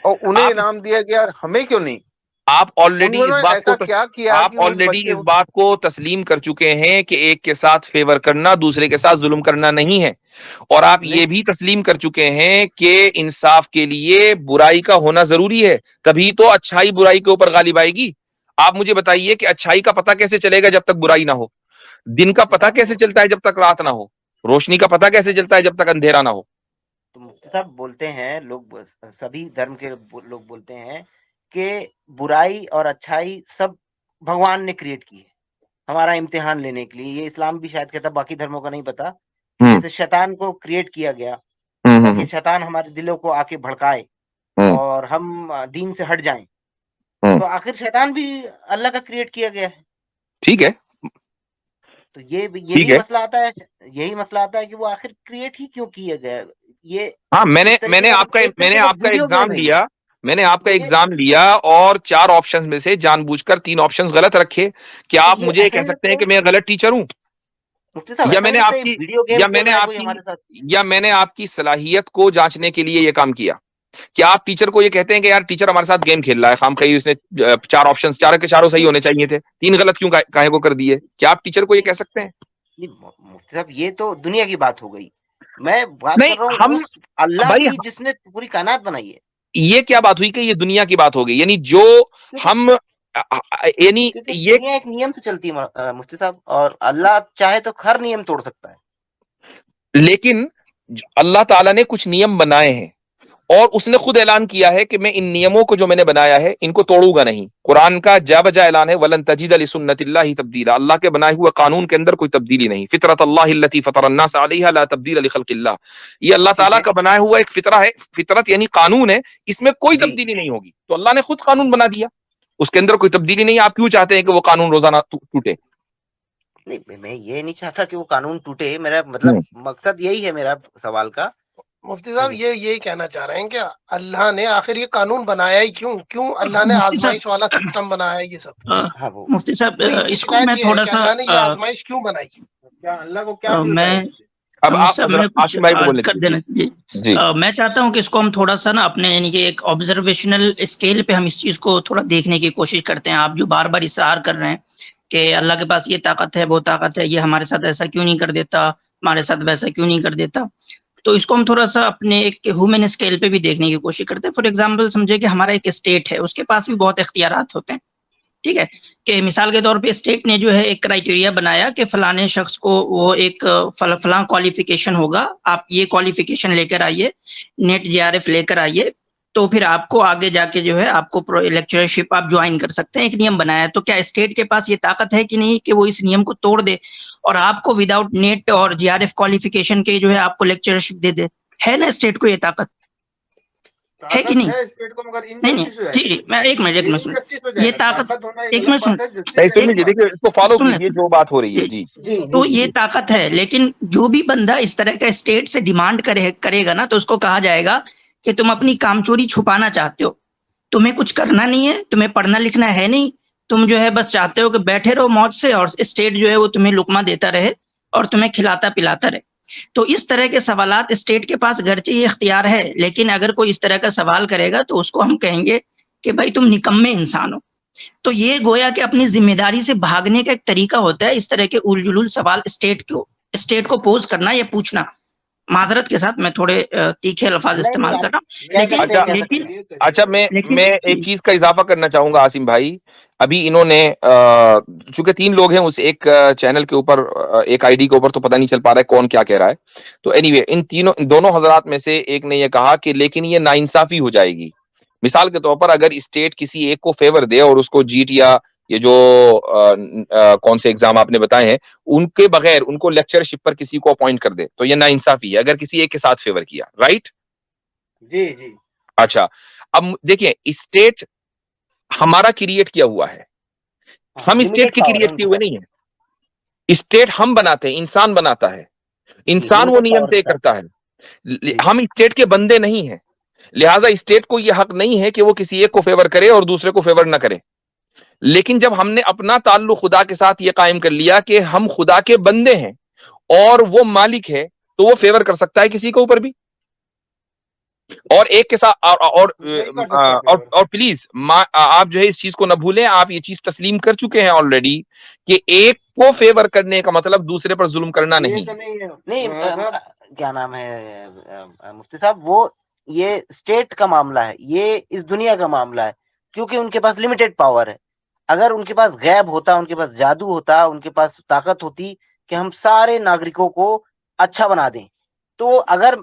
اور انہیں آپ انعام دیا گیا اور ہمیں کیوں نہیں؟ آپ آلریڈی اس انہوں نے بات ایسا کو کیا کیا آپ کہ اس آلریڈی بچے اس بات کو تسلیم کر چکے ہیں کہ ایک کے ساتھ فیور کرنا دوسرے کے ساتھ ظلم کرنا نہیں ہے، اور آپ یہ نہیں بھی تسلیم کر چکے ہیں کہ انصاف کے لیے برائی کا ہونا ضروری ہے، تبھی تو اچھائی برائی کے اوپر غالب آئے گی۔ آپ مجھے بتائیے کہ اچھائی کا پتہ کیسے چلے گا جب تک برائی نہ ہو؟ دن کا پتہ کیسے چلتا ہے جب تک رات نہ ہو؟ روشنی کا پتہ کیسے چلتا ہے جب تک اندھیرا نہ ہو؟ تو مفتی صاحب بولتے ہیں لوگ، سبھی دھرم کے لوگ بولتے ہیں کہ برائی اور اچھائی سب بھگوان نے کریٹ کی ہے ہمارا امتحان لینے کے لیے۔ یہ اسلام بھی شاید کہتا، باقی دھرموں کا نہیں پتا، کہ جیسے شیطان کو کریٹ کیا گیا تاکہ شیطان ہمارے دلوں کو آ کے بھڑکائے اور ہم دین سے ہٹ جائیں، تو آخر شیطان بھی اللہ کا کریٹ کیا گیا ہے۔ ٹھیک ہے، تو یہی مسئلہ آتا ہے، یہی مسئلہ آتا ہے کہ وہ آخر کریٹ ہی کیوں کیا گیا؟ یہ ہاں میں اس طریقے نے کا آپ کا ایک طریقے کا ویڈیو ایگزام گیم ہے یہ۔ لیا، میں نے آپ کا تو ایگزام لیا اور 4 آپشنز میں سے جان بوجھ کر 3 آپشنز غلط رکھے، کیا تو آپ یہ مجھے ایسا کہہ نہیں سکتے ہیں لگتا کہ میں غلط ٹیچر ہوں؟ مفتی صاحب، یا ایسا میں نہیں نے لگتا آپ یہ کی ویڈیو گیم کھیل رہا ہے کوئی ہمارے ساتھ؟ صلاحیت کو جانچنے کے لیے یہ کام کیا؟ کیا آپ ٹیچر کو یہ کہتے ہیں کہ یار ٹیچر ہمارے ساتھ گیم کھیل رہا ہے، خام خواہ اس نے 4 آپشنز 4 کے 4 صحیح ہونے چاہیے تھے، 3 غلط کیوں کاہے کو کر دیے؟ کیا آپ ٹیچر کو یہ کہہ سکتے ہیں؟ نہیں، مفتی صاحب یہ تو دنیا کی بات ہو گئی، میں بات نہیں، کر رہا ہوں ہم اس اللہ بھائی کی جس نے پوری کائنات بنائی ہے۔ یہ کیا بات ہوئی کہ یہ دنیا کی بات ہو گئی؟ یعنی جو ہم یعنی کیونکہ یہ دنیا ایک نیم سے چلتی ہے مفتی صاحب، اور اللہ چاہے تو ہر نیم توڑ سکتا ہے۔ لیکن اللہ تعالیٰ نے کچھ نیم بنائے ہیں اور اس نے خود اعلان کیا ہے کہ میں ان نیموں کو جو میں نے بنایا ہے ان کو توڑوں گا نہیں۔ قرآن کا جا بجا اعلان ہے وَلَن تَجِدَ لِسُنَّتِ اللَّهِ تَبْدِيلًا، اللہ کے بنائے ہوئے قانون کے اندر کوئی تبدیلی نہیں۔ فطرت اللہ التي فطر الناس علیہا لا تبدیل لخلق اللہ، یہ اللہ ٹھیک تعالیٰ ہے کا بنایا ہوا ایک فطرہ ہے، فطرت یعنی قانون ہے، اس میں کوئی جی، تبدیلی نہیں ہوگی، تو اللہ نے خود قانون بنا دیا، اس کے اندر کوئی تبدیلی نہیں۔ آپ کیوں چاہتے ہیں کہ وہ قانون روزانہ ٹوٹے؟ نہیں میں یہ نہیں چاہتا کہ وہ قانون ٹوٹے، میرا مطلب مقصد یہی ہے میرا سوال کا۔ مفتی صاحب یہی کہنا چاہ رہے ہیں کہ اللہ نے آخر یہ قانون بنایا ہی کیوں اللہ نے مفتی آزمائش والا سسٹم بنایا ہے یہ سب؟ ہاں وہ مفتی صاحب وہی تو اس کو شکایت میں یہ ہے تھوڑا کہ سا اللہ نے یہ آزمائش کیوں بنائی؟ کیا اللہ کو کیا ملتا میں ہے اس سے؟ اب مفتی آپ صاحب میں کچھ عاصم بھائی کو عرض بولنے کر دینا دیجیے۔ چاہیے۔ جی میں چاہتا ہوں کہ اس کو ہم تھوڑا سا نا اپنے یعنی کہ ایک آبزرویشنل اسکیل پہ ہم اس چیز کو تھوڑا دیکھنے کی کوشش کرتے ہیں۔ آپ جو بار بار اصرار کر رہے ہیں کہ اللہ کے پاس یہ طاقت ہے وہ طاقت ہے، یہ ہمارے ساتھ ایسا کیوں نہیں کر دیتا، ہمارے ساتھ ویسا کیوں نہیں کر دیتا، تو اس کو ہم تھوڑا سا اپنے ایک ہیومن اسکیل پہ بھی دیکھنے کی کوشش کرتے ہیں۔ فار ایگزامپل سمجھے کہ ہمارا ایک اسٹیٹ ہے، اس کے پاس بھی بہت اختیارات ہوتے ہیں، ٹھیک ہے، کہ مثال کے طور پہ اسٹیٹ نے جو ہے ایک کرائیٹیریا بنایا کہ فلانے شخص کو وہ ایک فلاں کوالیفیکیشن ہوگا، آپ یہ کوالیفیکیشن لے کر آئیے، نیٹ جے آر ایف لے کر آئیے، تو پھر آپ کو آگے جا کے جو ہے آپ کو لیکچرشپ آپ جوائن کر سکتے ہیں، ایک نیم بنایا ہے۔ تو کیا اسٹیٹ کے پاس یہ طاقت ہے کہ نہیں کہ وہ اس نیم کو توڑ دے اور آپ کو وداؤٹ نیٹ اور جے آر ایف کوالیفیکیشن کے جو ہے آپ کو لیکچرشپ دے دے؟ ہے نا اسٹیٹ کو یہ طاقت؟ ہے کہ نہیں؟ اسٹیٹ کو، مگر نہیں نہیں انجسٹس ہو جائے جی گا، جی، میں ایک منٹ سن، انجسٹس ہو یہ جائے گا۔ طاقت طاقت ہونا ایک ایک الگ منٹ سن، بات ہے، جسٹس نہیں، ایک سن الگ لیجیے، بات دیکھیے اس کو فالو سن لیں، کیجیے جو بات ہو رہی ہے۔ جی، جی جی تو جی یہ جی طاقت ہے، لیکن جو بھی بندہ اس طرح کا اسٹیٹ سے ڈیمانڈ کرے گا نا، تو اس کو کہا جائے گا کہ تم اپنی کام چوری چھپانا چاہتے ہو، تمہیں کچھ کرنا نہیں ہے، تمہیں پڑھنا لکھنا ہے نہیں، تم جو ہے بس چاہتے ہو کہ بیٹھے رہو موج سے اور اسٹیٹ جو ہے وہ تمہیں لقمہ دیتا رہے اور تمہیں کھلاتا پلاتا رہے۔ تو اس طرح کے سوالات اسٹیٹ کے پاس گرچہ یہ اختیار ہے، لیکن اگر کوئی اس طرح کا سوال کرے گا تو اس کو ہم کہیں گے کہ بھائی تم نکمے انسان ہو۔ تو یہ گویا کہ اپنی ذمہ داری سے بھاگنے کا ایک طریقہ ہوتا ہے، اس طرح کے اول جلول سوال اسٹیٹ کو پوز کرنا یا پوچھنا۔ معذرت کے ساتھ میں تھوڑے تیکھے الفاظ نہیں استعمال نہیں، کر رہا آپ ہوں، کہہ سکتے ہیں، کہہ سکتے ہیں۔ اچھا، لیکن میں ایک چیز کا اضافہ کرنا چاہوں گا عاصم بھائی۔ ابھی انہوں نے چونکہ 3 لوگ ہیں اس ایک چینل کے اوپر، ایک آئی ڈی کے اوپر، تو پتہ نہیں چل پا رہا ہے کون کیا کہہ رہا ہے۔ تو اینی وے ان دونوں حضرات میں سے ایک نے یہ کہا کہ لیکن یہ ناانصافی ہو جائے گی۔ مثال کے طور پر اگر اسٹیٹ کسی ایک کو فیور دے اور اس کو جیٹ یا یہ جو کون سے ایگزام آپ نے بتائے ہیں ان کے بغیر ان کو لیکچرشپ پر کسی کو اپوائنٹ کر دے، تو یہ ناانصافی ہے اگر کسی ایک کے ساتھ فیور کیا، رائٹ؟ جی جی اچھا، اب دیکھیں اسٹیٹ ہمارا کریٹ کیا ہوا ہے، ہم اسٹیٹ لمیٹڈ کی پاور ہے کریٹ ان کیے کے ہوئے پاس، نہیں ہیں۔ اسٹیٹ ہم بناتے ہیں، انسان بناتا ہے، انسان وہ لمیٹڈ نیم پاور طے کے ساتھ۔ کرتا ہے۔ جی ہم اسٹیٹ کے بندے نہیں ہیں، لہٰذا اسٹیٹ کو یہ حق نہیں ہے کہ وہ کسی ایک کو فیور کرے اور دوسرے کو فیور نہ کرے۔ لیکن جب ہم نے اپنا تعلق خدا کے ساتھ یہ قائم کر لیا کہ ہم خدا کے بندے ہیں اور وہ مالک ہے، تو وہ فیور کر سکتا ہے کسی کے اوپر بھی۔ اور ایک کے ساتھ نہیں کر سکتا اور پلیز آپ جو ہے اس چیز کو نہ بھولیں, آپ یہ چیز تسلیم کر چکے ہیں آلریڈی کہ ایک کو فیور کرنے کا مطلب دوسرے پر ظلم کرنا نہیں. نہیں کیا نام ہے مفتی صاحب, وہ یہ اسٹیٹ کا معاملہ ہے, یہ اس دنیا کا معاملہ ہے, کیونکہ ان کے پاس لمیٹڈ پاور ہے. اگر ان کے پاس غیب ہوتا, ان کے پاس جادو ہوتا, ان کے پاس طاقت ہوتی کہ ہم سارے ناگرکوں کو اچھا بنا دیں, تو اگر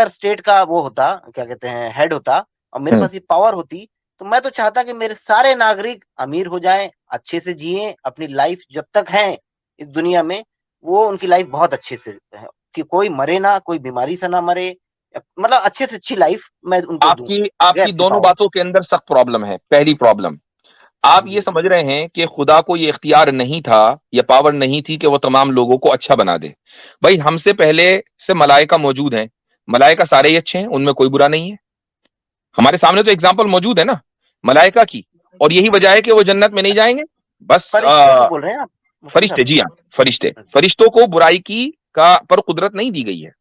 اسٹیٹ کا وہ ہوتا, کیا کہتے ہیں, ہیڈ ہوتا, اور میرے پاس یہ پاور ہوتی, تو میں تو چاہتا کہ میرے سارے ناگرک امیر ہو جائیں, اچھے سے جئیں اپنی لائف, جب تک ہیں اس دنیا میں وہ ان کی لائف بہت اچھے سے ہے, کہ کوئی مرے نہ, کوئی بیماری سے نہ مرے, مطلب اچھے سے اچھی لائف میں ان کو دوں. آپ کی دونوں باتوں کے اندر سخت پرابلم ہے. پہلی پرابلم, آپ یہ سمجھ رہے ہیں کہ خدا کو یہ اختیار نہیں تھا یا پاور نہیں تھی کہ وہ تمام لوگوں کو اچھا بنا دے. بھائی ہم سے پہلے سے ملائکہ موجود ہیں, ملائکہ سارے ہی اچھے ہیں, ان میں کوئی برا نہیں ہے. ہمارے سامنے تو اگزامپل موجود ہے نا ملائکہ کی, اور یہی وجہ ہے کہ وہ جنت میں نہیں جائیں گے. بس بول رہے ہیں آپ, فرشتے, جی ہاں فرشتے, فرشتوں کو برائی کی پر قدرت نہیں دی گئی ہے.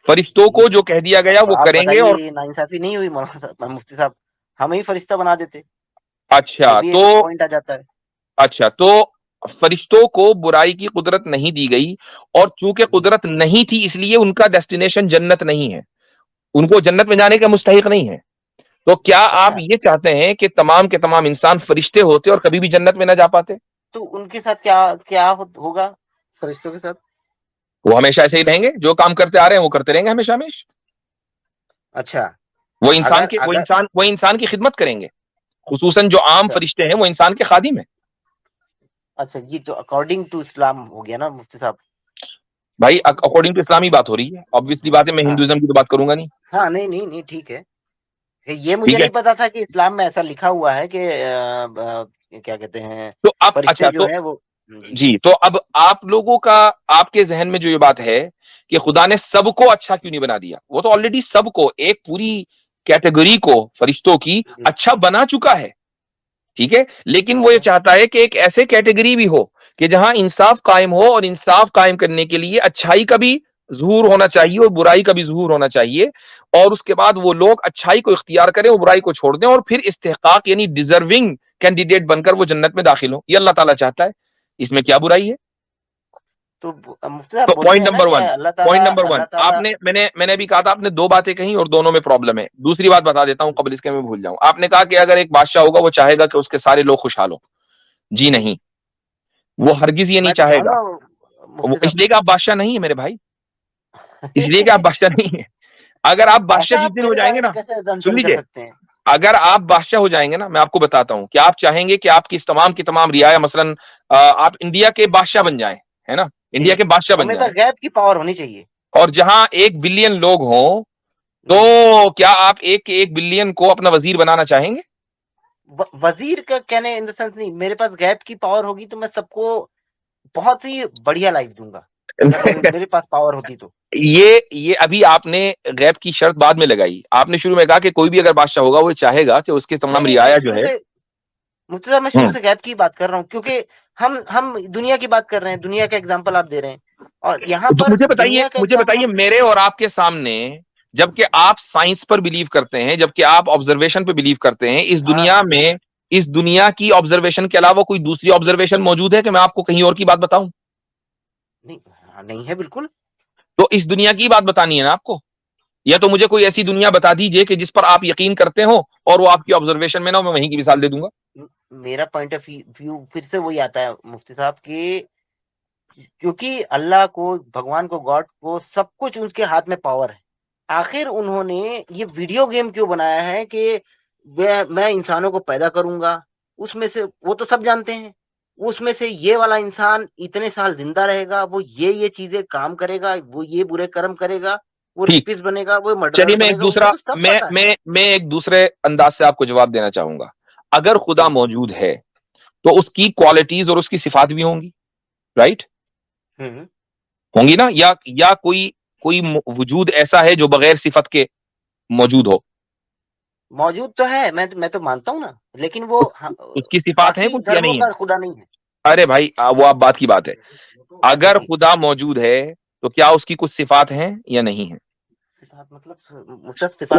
فرشتوں کو جو کہہ دیا گیا وہ کریں گے. اور ناانصافی نہیں ہوئی مفتی صاحب, ہمیں ہی فرشتہ بنا دیتے. اچھا تو پوائنٹ آ جاتا ہے. اچھا تو فرشتوں کو برائی کی قدرت نہیں دی گئی, اور چونکہ قدرت نہیں تھی اس لیے ان کا ڈیسٹینیشن جنت نہیں ہے, ان کو جنت میں جانے کا مستحق نہیں ہے. تو کیا آپ یہ چاہتے ہیں کہ تمام کے تمام انسان فرشتے ہوتے اور کبھی بھی جنت میں نہ جا پاتے؟ تو ان کے ساتھ کیا ہوگا فرشتوں کے ساتھ؟ وہ ہمیشہ ایسے ہی رہیں گے, جو کام کرتے آ رہے ہیں وہ کرتے رہیں گے ہمیشہ ہمیشہ. اچھا, وہ انسان کی خدمت کریں گے, خصوصاً جو عام فرشتے ہیں وہ انسان کے خادم ہیں. اچھا, یہ تو اکارڈنگ ٹو اسلام ہو گیا نا مفتی صاحب. بھائی اکارڈنگ ٹو اسلامی بات ہو رہی ہے, obviously بات ہے, میں ہندوازم کی تو بات کروں گا نہیں. ہاں نہیں ٹھیک ہے, یہ مجھے نہیں پتا تھا کہ اسلام میں ایسا لکھا ہوا ہے کہ کیا کہتے ہیں تو اب فرشتے جو ہے وہ. جی, تو اب آپ لوگوں کا, آپ کے ذہن میں جو یہ بات ہے کہ خدا نے سب کو اچھا کیوں نہیں بنا دیا, وہ تو آلریڈی سب کو, ایک پوری کیٹیگری کو فرشتوں کی اچھا بنا چکا ہے. ٹھیک ہے, لیکن وہ یہ چاہتا ہے کہ ایک ایسے کیٹیگری بھی ہو کہ جہاں انصاف قائم ہو, اور انصاف قائم کرنے کے لیے اچھائی کا بھی ظہور ہونا چاہیے اور برائی کا بھی ظہور ہونا چاہیے, اور اس کے بعد وہ لوگ اچھائی کو اختیار کریں اور برائی کو چھوڑ دیں, اور پھر استحقاق یعنی ڈیزرونگ کینڈیڈیٹ بن کر وہ جنت میں داخل ہو. یہ اللہ تعالیٰ چاہتا ہے, اس میں کیا برائی ہے؟ تو پوائنٹ نمبر ون, آپ نے, میں نے بھی کہا تھا, آپ نے دو باتیں کہیں اور دونوں میں پرابلم ہے. دوسری بات بتا دیتا ہوں قبل اس کے میں بھول جاؤں. آپ نے کہا کہ اگر ایک بادشاہ ہوگا وہ چاہے گا کہ اس کے سارے لوگ خوشحال ہوں. جی نہیں, وہ ہرگز یہ نہیں چاہے گا. اس لیے کہ آپ بادشاہ نہیں ہے میرے بھائی, اس لیے کہ آپ بادشاہ نہیں ہے. اگر آپ بادشاہ جس دن ہو جائیں گے نا, سن لیجیے, اگر آپ بادشاہ ہو جائیں گے نا, میں آپ کو بتاتا ہوں کہ آپ چاہیں گے کہ آپ کی تمام کی تمام رعایا, مثلا آپ انڈیا کے بادشاہ بن جائیں, ہے نا, انڈیا کے بادشاہ بن جائیں, غیب کی پاور ہونی چاہیے, اور جہاں 1 بلین لوگ ہوں, تو کیا آپ 1 بلین کو اپنا وزیر بنانا چاہیں گے؟ وزیر کا کہنے ان دا سینس نہیں, میرے پاس غیب کی پاور ہوگی تو میں سب کو بہت ہی بڑھیا لائف دوں گا, میرے پاس پاور ہوتی تو. یہ ابھی آپ نے غیب کی شرط بعد میں لگائی. آپ نے شروع میں کہا کہ کوئی بھی اگر بادشاہ ہوگا وہ چاہے گا کہ اس کے تمام رعایا جو ہے. مفتی صاحب, میں شروع سے غیب کی بات کر رہا ہوں, کیونکہ ہم دنیا کی بات کر رہے ہیں, دنیا کا ایگزامپل آپ دے رہے ہیں, اور یہاں پر مجھے بتائیے میرے اور آپ کے سامنے, جبکہ آپ سائنس پر بلیو کرتے ہیں, جبکہ آپ آبزرویشن پہ بلیو کرتے ہیں, اس دنیا میں, اس دنیا کی آبزرویشن کے علاوہ کوئی دوسری آبزرویشن موجود ہے کہ میں آپ کو کہیں اور کی بات بتاؤں؟ نہیں ہے بالکل. تو اس دنیا کی بات بتانی ہے نا آپ کو, یا تو مجھے کوئی ایسی دنیا بتا دیجئے کہ جس پر آپ یقین کرتے ہو اور وہ آپ کی آبزرویشن میں نہ ہو, میں وہیں کی مثال دے دوں گا. میرا پوائنٹ آف ویو پھر سے وہی آتا ہے مفتی صاحب, کہ کیونکہ اللہ کو, بھگوان کو, گاڈ کو سب کچھ اس کے ہاتھ میں پاور ہے. آخر انہوں نے یہ ویڈیو گیم کیوں بنایا ہے کہ میں انسانوں کو پیدا کروں گا, اس میں سے وہ تو سب جانتے ہیں, اس میں سے یہ والا انسان اتنے سال زندہ رہے گا, وہ یہ چیزیں کام کرے گا, وہ یہ برے کرم کرے گا, وہ ریپس بنے گا, وہ مرڈرر بنے گا. میں ایک دوسرے انداز سے آپ کو جواب دینا چاہوں گا. اگر خدا موجود ہے تو اس کی کوالٹیز اور اس کی صفات بھی ہوں گی, رائٹ, ہوں گی نا, یا کوئی وجود ایسا ہے جو بغیر صفت کے موجود ہو؟ موجود تو ہے, میں تو مانتا ہوں نا, لیکن وہ اس کی صفات ہیں کچھ یا نہیں ہے؟ خدا نہیں ہے. ارے بھائی, وہ آپ بات کی بات ہے. اگر خدا موجود ہے تو کیا اس کی کچھ صفات ہیں یا نہیں ہے؟ صفات مطلب مصطفیٰ صفات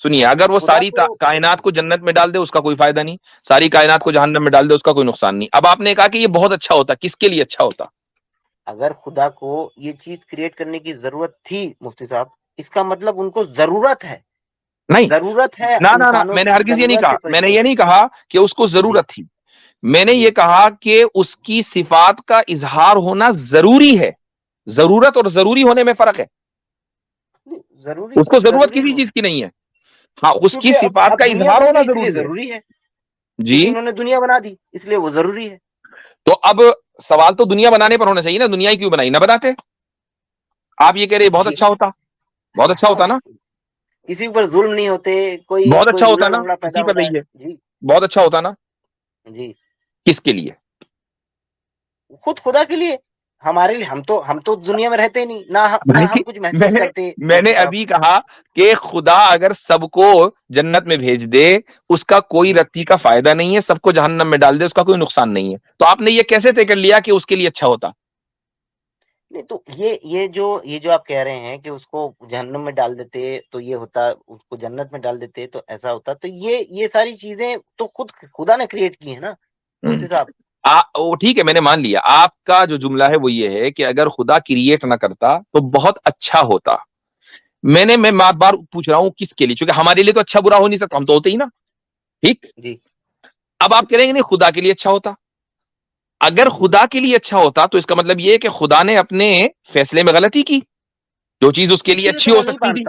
سنیے اگر وہ ساری کائنات کو جنت میں ڈال دے اس کا کوئی فائدہ نہیں, ساری کائنات کو جہنم میں ڈال دے اس کا کوئی نقصان نہیں. اب آپ نے کہا کہ یہ بہت اچھا ہوتا, کس کے لیے اچھا ہوتا؟ اگر خدا کو یہ چیز کریٹ کرنے کی ضرورت تھی مفتی صاحب, اس کا مطلب ان کو ضرورت ہے. نہیں, ضرورت ہے نہ میں نے ہرگز یہ نہیں کہا, میں نے یہ نہیں کہا کہ اس کو ضرورت تھی, میں نے یہ کہا کہ اس کی صفات کا اظہار ہونا ضروری ہے. ضرورت اور ضروری ہونے میں فرق ہے. اس کو ضرورت کسی چیز کی نہیں ہے, ہاں اس کی صفات کا اظہار ہونا ضروری ہے. جی انہوں نے دنیا بنا دی اس لیے وہ ضروری ہے. تو اب سوال تو دنیا بنانے پر ہونا چاہیے نا, دنیا ہی کیوں بنائی, نہ بناتے. آپ یہ کہہ رہے بہت اچھا ہوتا, بہت اچھا ہوتا نا, کسی پر ظلم نہیں ہوتے, کوئی بہت اچھا ہوتا نا, پیدا اسی پر ہوتا رہیے, ہے. جی بہت اچھا ہوتا نا. جی کس کے لیے؟ خود خدا کے لیے. ہمارے لیے ہم تو دنیا میں رہتے نہیں, نہ ہم کچھ محسوس کرتے. میں نے ابھی کہا کہ خدا اگر سب کو جنت میں بھیج دے اس کا کوئی رتی کا فائدہ نہیں ہے, سب کو جہنم میں ڈال دے اس کا کوئی نقصان نہیں ہے. تو آپ نے یہ کیسے طے کر لیا کہ اس کے لیے اچھا ہوتا؟ نہیں تو یہ جو آپ کہہ رہے ہیں کہ اس کو جہنم میں ڈال دیتے تو یہ ہوتا, اس کو جنت میں ڈال دیتے تو ایسا ہوتا, تو یہ ساری چیزیں تو خود خدا نے کریٹ کی ہیں نا مفتی صاحب. ٹھیک ہے, میں نے مان لیا. آپ کا جو جملہ ہے وہ یہ ہے کہ اگر خدا کریٹ نہ کرتا تو بہت اچھا ہوتا. میں بار بار پوچھ رہا ہوں کس کے لیے, چونکہ ہمارے لیے تو اچھا برا ہو نہیں سکتا, ہم تو ہوتے ہی نا. ٹھیک جی. اب آپ کہیں گے نہیں خدا کے لیے اچھا ہوتا. اگر خدا کے لیے اچھا ہوتا تو اس کا مطلب یہ ہے کہ خدا نے اپنے فیصلے میں غلطی کی, جو چیز اس کے لیے اچھی ہو سکتی تھی.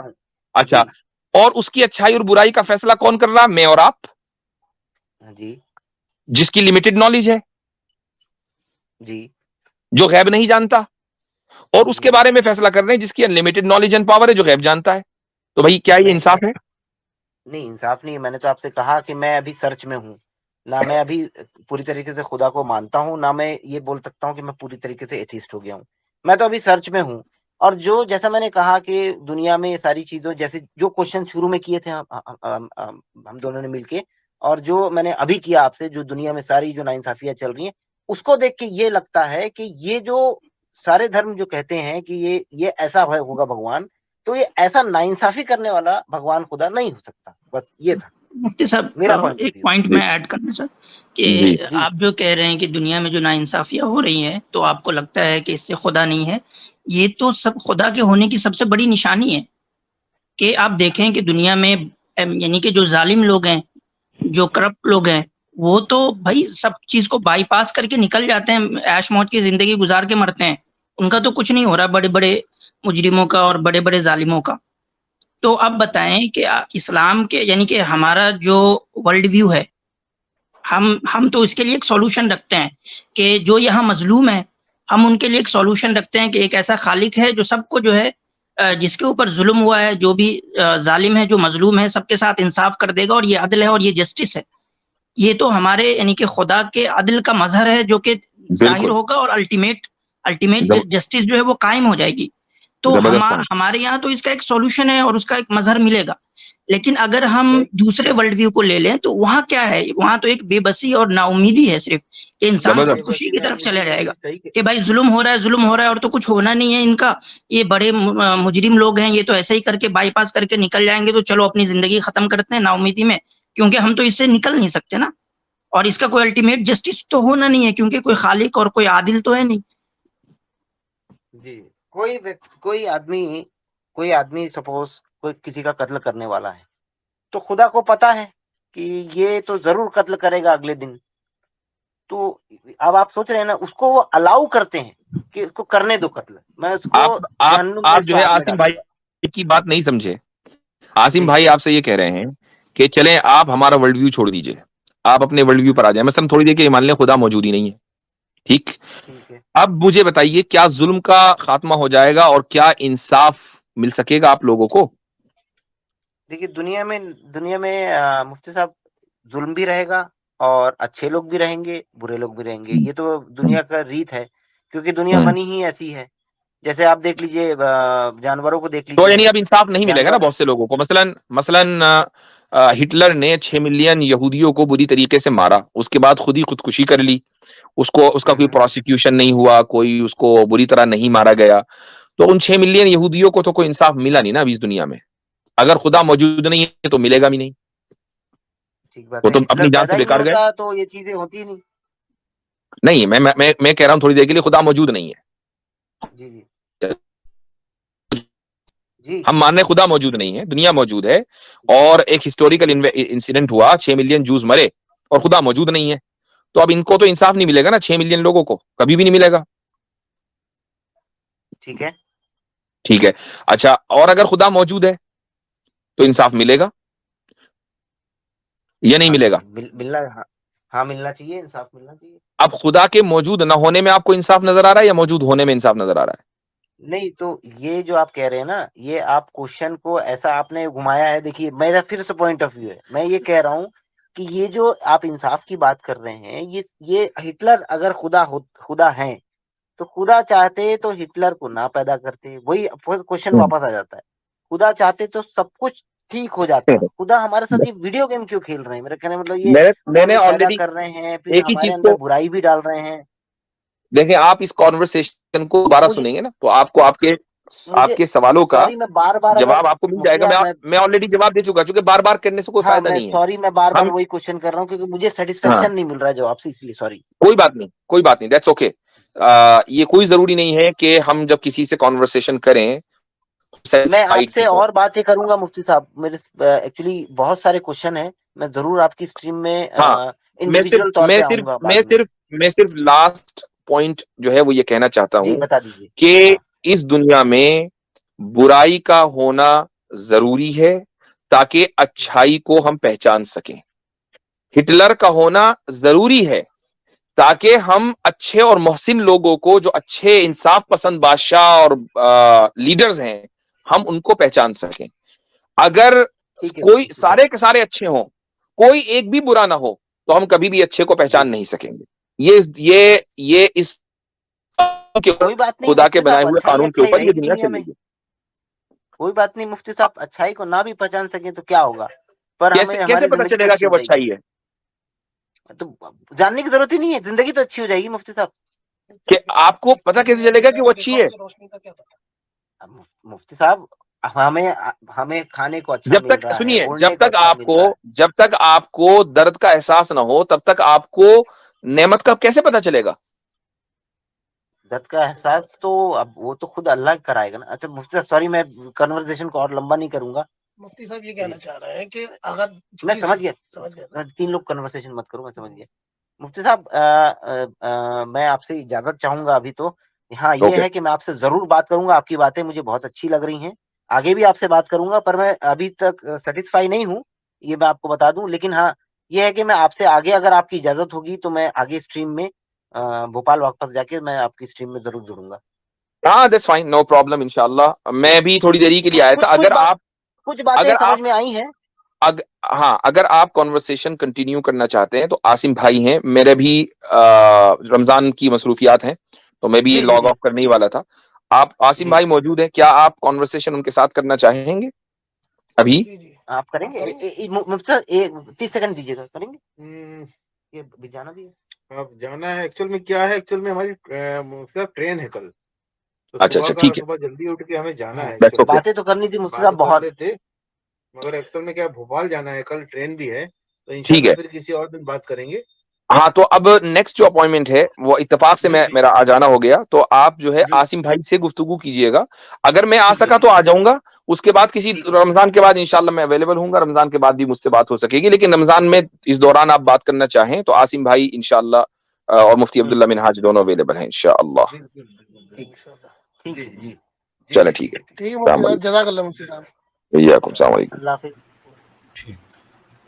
اچھا, اور اس کی اچھائی اور برائی کا فیصلہ کون کر رہا؟ میں اور آپ, جی جس کی لمیٹڈ نالج ہے, جی, جو غیب نہیں جانتا, اور اس کے بارے میں فیصلہ کر رہے ہیں جس کی انلمیٹڈ نالج اینڈ پاور ہے, جو غیب جانتا ہے. تو بھائی کیا یہ انصاف ہے؟ نہیں انصاف نہیں ہے. میں نے تو آپ سے کہا کہ میں ابھی سرچ میں ہوں, نہ میں ابھی پوری طریقے سے خدا کو مانتا ہوں, نہ میں یہ بول سکتا ہوں کہ میں پوری طریقے سے ایتھیسٹ ہو گیا ہوں. میں تو ابھی سرچ میں ہوں. اور جیسا میں نے کہا کہ دنیا میں یہ ساری چیزوں, جیسے جو کوشچن شروع میں کیے تھے ہم دونوں نے مل کے, اور جو میں نے ابھی کیا آپ سے, جو دنیا میں ساری جو ناانصافیاں چل رہی ہیں, اس کو دیکھ کے یہ لگتا ہے کہ یہ جو سارے دھرم جو کہتے ہیں کہ یہ ایسا ہوگا بھگوان, تو یہ ایسا ناانصافی کرنے والا بھگوان خدا نہیں ہو سکتا. بس یہ تھا مفتی صاحب. ایک پوائنٹ میں ایڈ کرنا چاہتا کہ آپ جو کہہ رہے ہیں کہ دنیا میں جو ناانصافیاں ہو رہی ہیں تو آپ کو لگتا ہے کہ اس سے خدا نہیں ہے. یہ تو سب خدا کے ہونے کی سب سے بڑی نشانی ہے کہ آپ دیکھیں کہ دنیا میں یعنی کہ جو ظالم لوگ ہیں, جو کرپٹ لوگ ہیں, وہ تو بھائی سب چیز کو بائی پاس کر کے نکل جاتے ہیں, عیش موت کی زندگی گزار کے مرتے ہیں. ان کا تو کچھ نہیں ہو رہا بڑے بڑے مجرموں کا اور بڑے بڑے ظالموں کا. تو اب بتائیں کہ اسلام کے یعنی کہ ہمارا جو ورلڈ ویو ہے, ہم تو اس کے لیے ایک سولوشن رکھتے ہیں کہ جو یہاں مظلوم ہے ہم ان کے لیے ایک سولوشن رکھتے ہیں کہ ایک ایسا خالق ہے جو سب کو جو ہے جس کے اوپر ظلم ہوا ہے, جو بھی ظالم ہے, جو مظلوم ہے, سب کے ساتھ انصاف کر دے گا, اور یہ عدل ہے اور یہ جسٹس ہے. یہ تو ہمارے یعنی کہ خدا کے عدل کا مظہر ہے جو کہ ظاہر ہوگا, اور الٹیمیٹ جسٹس جو ہے وہ قائم ہو جائے گی. تو ہمارے یہاں تو اس کا ایک سولوشن ہے اور اس کا ایک مظہر ملے گا. لیکن اگر ہم دوسرے ورلڈ ویو کو لے لیں تو وہاں کیا ہے, وہاں تو ایک بے بسی اور نا امیدی ہے صرف, کہ انسان خودکشی کی طرف چلا جائے گا کہ بھائی ظلم ہو رہا ہے اور تو کچھ ہونا نہیں ہے ان کا, یہ بڑے مجرم لوگ ہیں, یہ تو ایسے ہی کر کے بائی پاس کر کے نکل جائیں گے, تو چلو اپنی زندگی ختم کرتے ہیں نا امیدی میں, کیونکہ ہم تو اس سے نکل نہیں سکتے نا, اور اس کا کوئی الٹیمیٹ جسٹس تو ہونا نہیں ہے کیونکہ کوئی خالق اور کوئی عادل تو ہے نہیں. جی, کوئی آدمی سپوز کوئی کسی کا قتل کرنے والا ہے, تو خدا کو پتا ہے کہ یہ تو ضرور قتل کرے گا اگلے دن. تو اب آپ سوچ رہے ہیں نا, اس کو وہ الاؤ کرتے ہیں کہ اس کو کرنے دو قتل. میں اس کو آپ جو ہے عاصم بھائی کی بات نہیں سمجھے. عاصم بھائی آپ سے یہ کہہ رہے ہیں کہ چلیں آپ ہمارا ورلڈ ویو چھوڑ دیجئے, آپ اپنے ورلڈ ویو پر آ جائیں. مثلا تھوڑی دیر کے مان لیں خدا موجود ہی نہیں ہے, ٹھیک. اب مجھے بتائیے کیا ظلم کا خاتمہ ہو جائے گا اور کیا انصاف مل سکے گا آپ لوگوں کو؟ دیکھیے دنیا میں مفتی صاحب ظلم بھی رہے گا اور اچھے لوگ بھی رہیں گے, برے لوگ بھی رہیں گے. یہ تو دنیا کا ریت ہے, کیونکہ دنیا بنی ہی ایسی ہے. جیسے آپ دیکھ لیجئے جانوروں کو دیکھ لیجئے, تو یعنی اب انصاف نہیں ملے گا نا بہت سے لوگوں کو. مثلا ہٹلر نے 6 ملین یہودیوں کو بری طریقے سے مارا, اس کے بعد خودکشی کر لی, اس کا کوئی پروسیکیوشن نہیں ہوا, کوئی اس کو بری طرح نہیں مارا گیا. تو ان 6 ملین یہودیوں کو تو کوئی انصاف ملا نہیں نا ابھی اس دنیا میں. اگر خدا موجود نہیں ہے تو ملے گا بھی نہیں. ٹھیک بات وہ ہے. تو اپنی ہٹلر جان سے پیدا ہی بیکار نہیں گئے. ہوتا تو یہ چیزیں ہوتی ہی نہیں. نہیں, میں کہہ رہا ہوں تھوڑی دیر کے لیے خدا موجود نہیں ہے. جی جی جی ہم مان رہے خدا موجود نہیں ہے, دنیا موجود ہے, اور ایک ہسٹوریکل انسیڈنٹ ہوا, 6 ملین جوز مرے اور خدا موجود نہیں ہے. تو اب ان کو تو انصاف نہیں ملے گا نا, 6 ملین لوگوں کو کبھی بھی نہیں ملے گا. ٹھیک ہے. ٹھیک ہے. اچھا, اور اگر خدا موجود ہے تو انصاف ملے گا یا نہیں ملے گا؟ ملنا, ہاں ملنا چاہیے, انصاف ملنا چاہیے. اب خدا کے موجود نہ ہونے میں آپ کو انصاف نظر آ رہا ہے یا موجود ہونے میں انصاف نظر آ رہا ہے؟ نہیں تو یہ جو آپ کہہ رہے ہیں نا, یہ آپ کوشچن کو ایسا آپ نے گھمایا ہے. دیکھیے میرا پھر سے پوائنٹ آف ویو ہے, میں یہ کہہ رہا ہوں کہ یہ جو آپ انصاف کی بات کر رہے ہیں, یہ ہٹلر اگر خدا ہیں تو خدا چاہتے تو ہٹلر کو نہ پیدا کرتے. وہی کوشچن واپس آ جاتا ہے. خدا چاہتے تو سب کچھ ٹھیک ہو جاتا. خدا ہمارے ساتھ یہ ویڈیو گیم کیوں کھیل رہے ہیں؟ میرا کہنے کا مطلب یہ میں نے ہمیں پیدا آلریڈی کر رہے ہیں, پھر ایک ہی ہمارے چیز اندر کو برائی بھی ڈال رہے ہیں. دیکھیں, آپ اس کانورسیشن کو دوبارہ مجھے سنیں گے نا تو آپ کو آپ کے سوالوں کا سوری, میں بار بار اگر جواب آپ کو مل جائے مفتی گا. صاحب میں آلریڈی جواب دے چکا, چونکہ بار بار کرنے سے کوئی ہاں فائدہ نہیں ہے. سوری, میں بار بار ہم وہی کوشچن کر رہا ہوں کیونکہ مجھے ہاں, سیٹسفیکشن نہیں مل رہا ہے جواب سے, اس لیے سوری. کوئی بات نہیں, کوئی بات نہیں, دیٹس اوکے. یہ کوئی ضروری نہیں ہے کہ ہم جب کسی سے کانورسیشن کریں میں آپ satisfied سے کی ہو. اور باتیں کروں گا مفتی صاحب. میرے ایکچولی بہت سارے کوشچن ہیں, میں ضرور آپ کی اسٹریم میں ہاں, انڈیویجول طور پہ آؤں گا بعد میں. میں صرف لاسٹ پوائنٹ جو ہے وہ یہ کہنا چاہتا جی ہوں بتا دیجیے. کہ ہاں اس دنیا میں برائی کا ہونا ضروری ہے تاکہ اچھائی کو ہم پہچان سکیں. ہٹلر کا ہونا ضروری ہے تاکہ ہم اچھے اور محسن لوگوں کو, جو اچھے انصاف پسند بادشاہ اور لیڈرز ہیں, ہم ان کو پہچان سکیں. اگر ٹھیک ہے کوئی مفتی صاحب. سارے کے سارے اچھے ہوں, کوئی ایک بھی برا نہ ہو, تو ہم کبھی بھی اچھے کو جی پہچان نہیں سکیں گے. یہ اس کوئی بات نہیں خدا کے مفتی بنائے صاحب, ہوئے اچھائی قانون کے اچھائی اوپر رہے یہ گی دنیا دنیا چل میں. رہی ہے. کوئی بات نہیں مفتی صاحب, اچھائی کو نہ بھی پہچان سکیں تو کیا ہوگا, پر ہمیں کیسے ہماری پتا زندگی تو چلے گا اچھی کہ ہو وہ جائے گی. اچھائی ہے؟ تو جاننے کی ضرورت ہی نہیں ہے, زندگی تو اچھی ہو جائے گی مفتی صاحب. کہ آپ کو پتا کیسے چلے گا کہ وہ اچھی ہے؟ مفتی صاحب, ہمیں کھانے کو اچھا جب مل تک رہا ہے, سنیے, اوڑھنے کو اچھا مل رہا ہے. جب تک آپ کو درد کا احساس نہ ہو تب تک آپ کو نعمت کا کیسے پتا چلے گا؟ درد کا احساس تو اب وہ تو خود اللہ کرائے گا نا. اچھا مفتی صاحب سوری, میں کنورسیشن کو اور لمبا نہیں کروں گا. مفتی صاحب یہ کہنا چاہ رہے ہیں کہ اگر میں سمجھ گیا, 3 لوگ کنورسیشن مت کرو, میں سمجھ گیا. مفتی صاحب میں آپ سے اجازت چاہوں گا ابھی تو. ہاں یہ اوکے, ہے کہ میں آپ سے ضرور بات کروں گا, آپ کی باتیں مجھے بہت اچھی لگ رہی ہیں, آگے بھی آپ سے بات کروں گا, پر میں ابھی تک سیٹسفائی نہیں ہوں, یہ میں آپ کو بتا دوں. لیکن ہاں یہ ہے کہ میں آپ سے آگے, اگر آپ کی اجازت ہوگی تو میں آگے اسٹریم میں بھوپال واپس جا کے میں آپ کی اسٹریم میں ضرور جڑوں گا. ہاں دیٹس فائن, نو پرابلم, انشاءاللہ. میں بھی تھوڑی دیری کے لیے آیا تھا. کچھ باتیں سمجھ میں آئی ہیں. ہاں, اگر آپ کنورسیشن کنٹینیو کرنا چاہتے ہیں تو عاصم بھائی ہیں, میرے بھی رمضان کی مصروفیات ہیں تو میں بھی جی جی لاگ جی آف کرنے ہی والا تھا. آپ عاصم جی بھائی موجود ہیں, کیا آپ کنورسیشن ان کے ساتھ کرنا چاہیں گے ابھی؟ آپ کریں گے مفتی صاحب 30 سیکنڈ دیجیے گا, کریں گے. یہ بھی جانا بھی ہے. اب جانا ہے, ایکچوئل میں کیا ہے, ایکچوئل میں ہماری ٹرین ہے کل, تو اچھا, ٹھیک ہے, صبح جلدی اٹھ کے ہمیں جانا ہے. That's actual okay. باتیں تو کرنی تھی مفتی بات صاحب تو کر بہت. لیتے, مگر ایکچوئل میں کیا بھوپال جانا ہے کل, ٹرین بھی ہے, تو ٹھیک انشاءاللہ ہے. پھر کسی اور دن بات کریں گے. ہاں, تو اب نیکسٹ جو اپوائنٹمنٹ ہے وہ اتفاق سے جی جی میرا آ جانا ہو گیا, تو آپ جو ہے جی عاصم بھائی سے گفتگو کیجئے گا. اگر میں آ ٹھیک ہے سکا تو آ جاؤں گا, اس کے بعد کسی ٹھیک ہے رمضان کے بعد انشاءاللہ میں اویلیبل ہوں گا. رمضان کے بعد بھی مجھ سے بات ہو سکے گی, لیکن رمضان میں اس دوران آپ بات کرنا چاہیں تو عاصم بھائی انشاءاللہ اور مفتی عبداللہ منہاج دونوں اویلیبل ہیں انشاءاللہ. ٹھیک ہے. جی چلے ٹھیک ہے, ٹھیک ہے السلام مفتی صاحب, علیکم. جزاک اللہ مفتی صاحب. السلام علیکم. اللہ حافظ.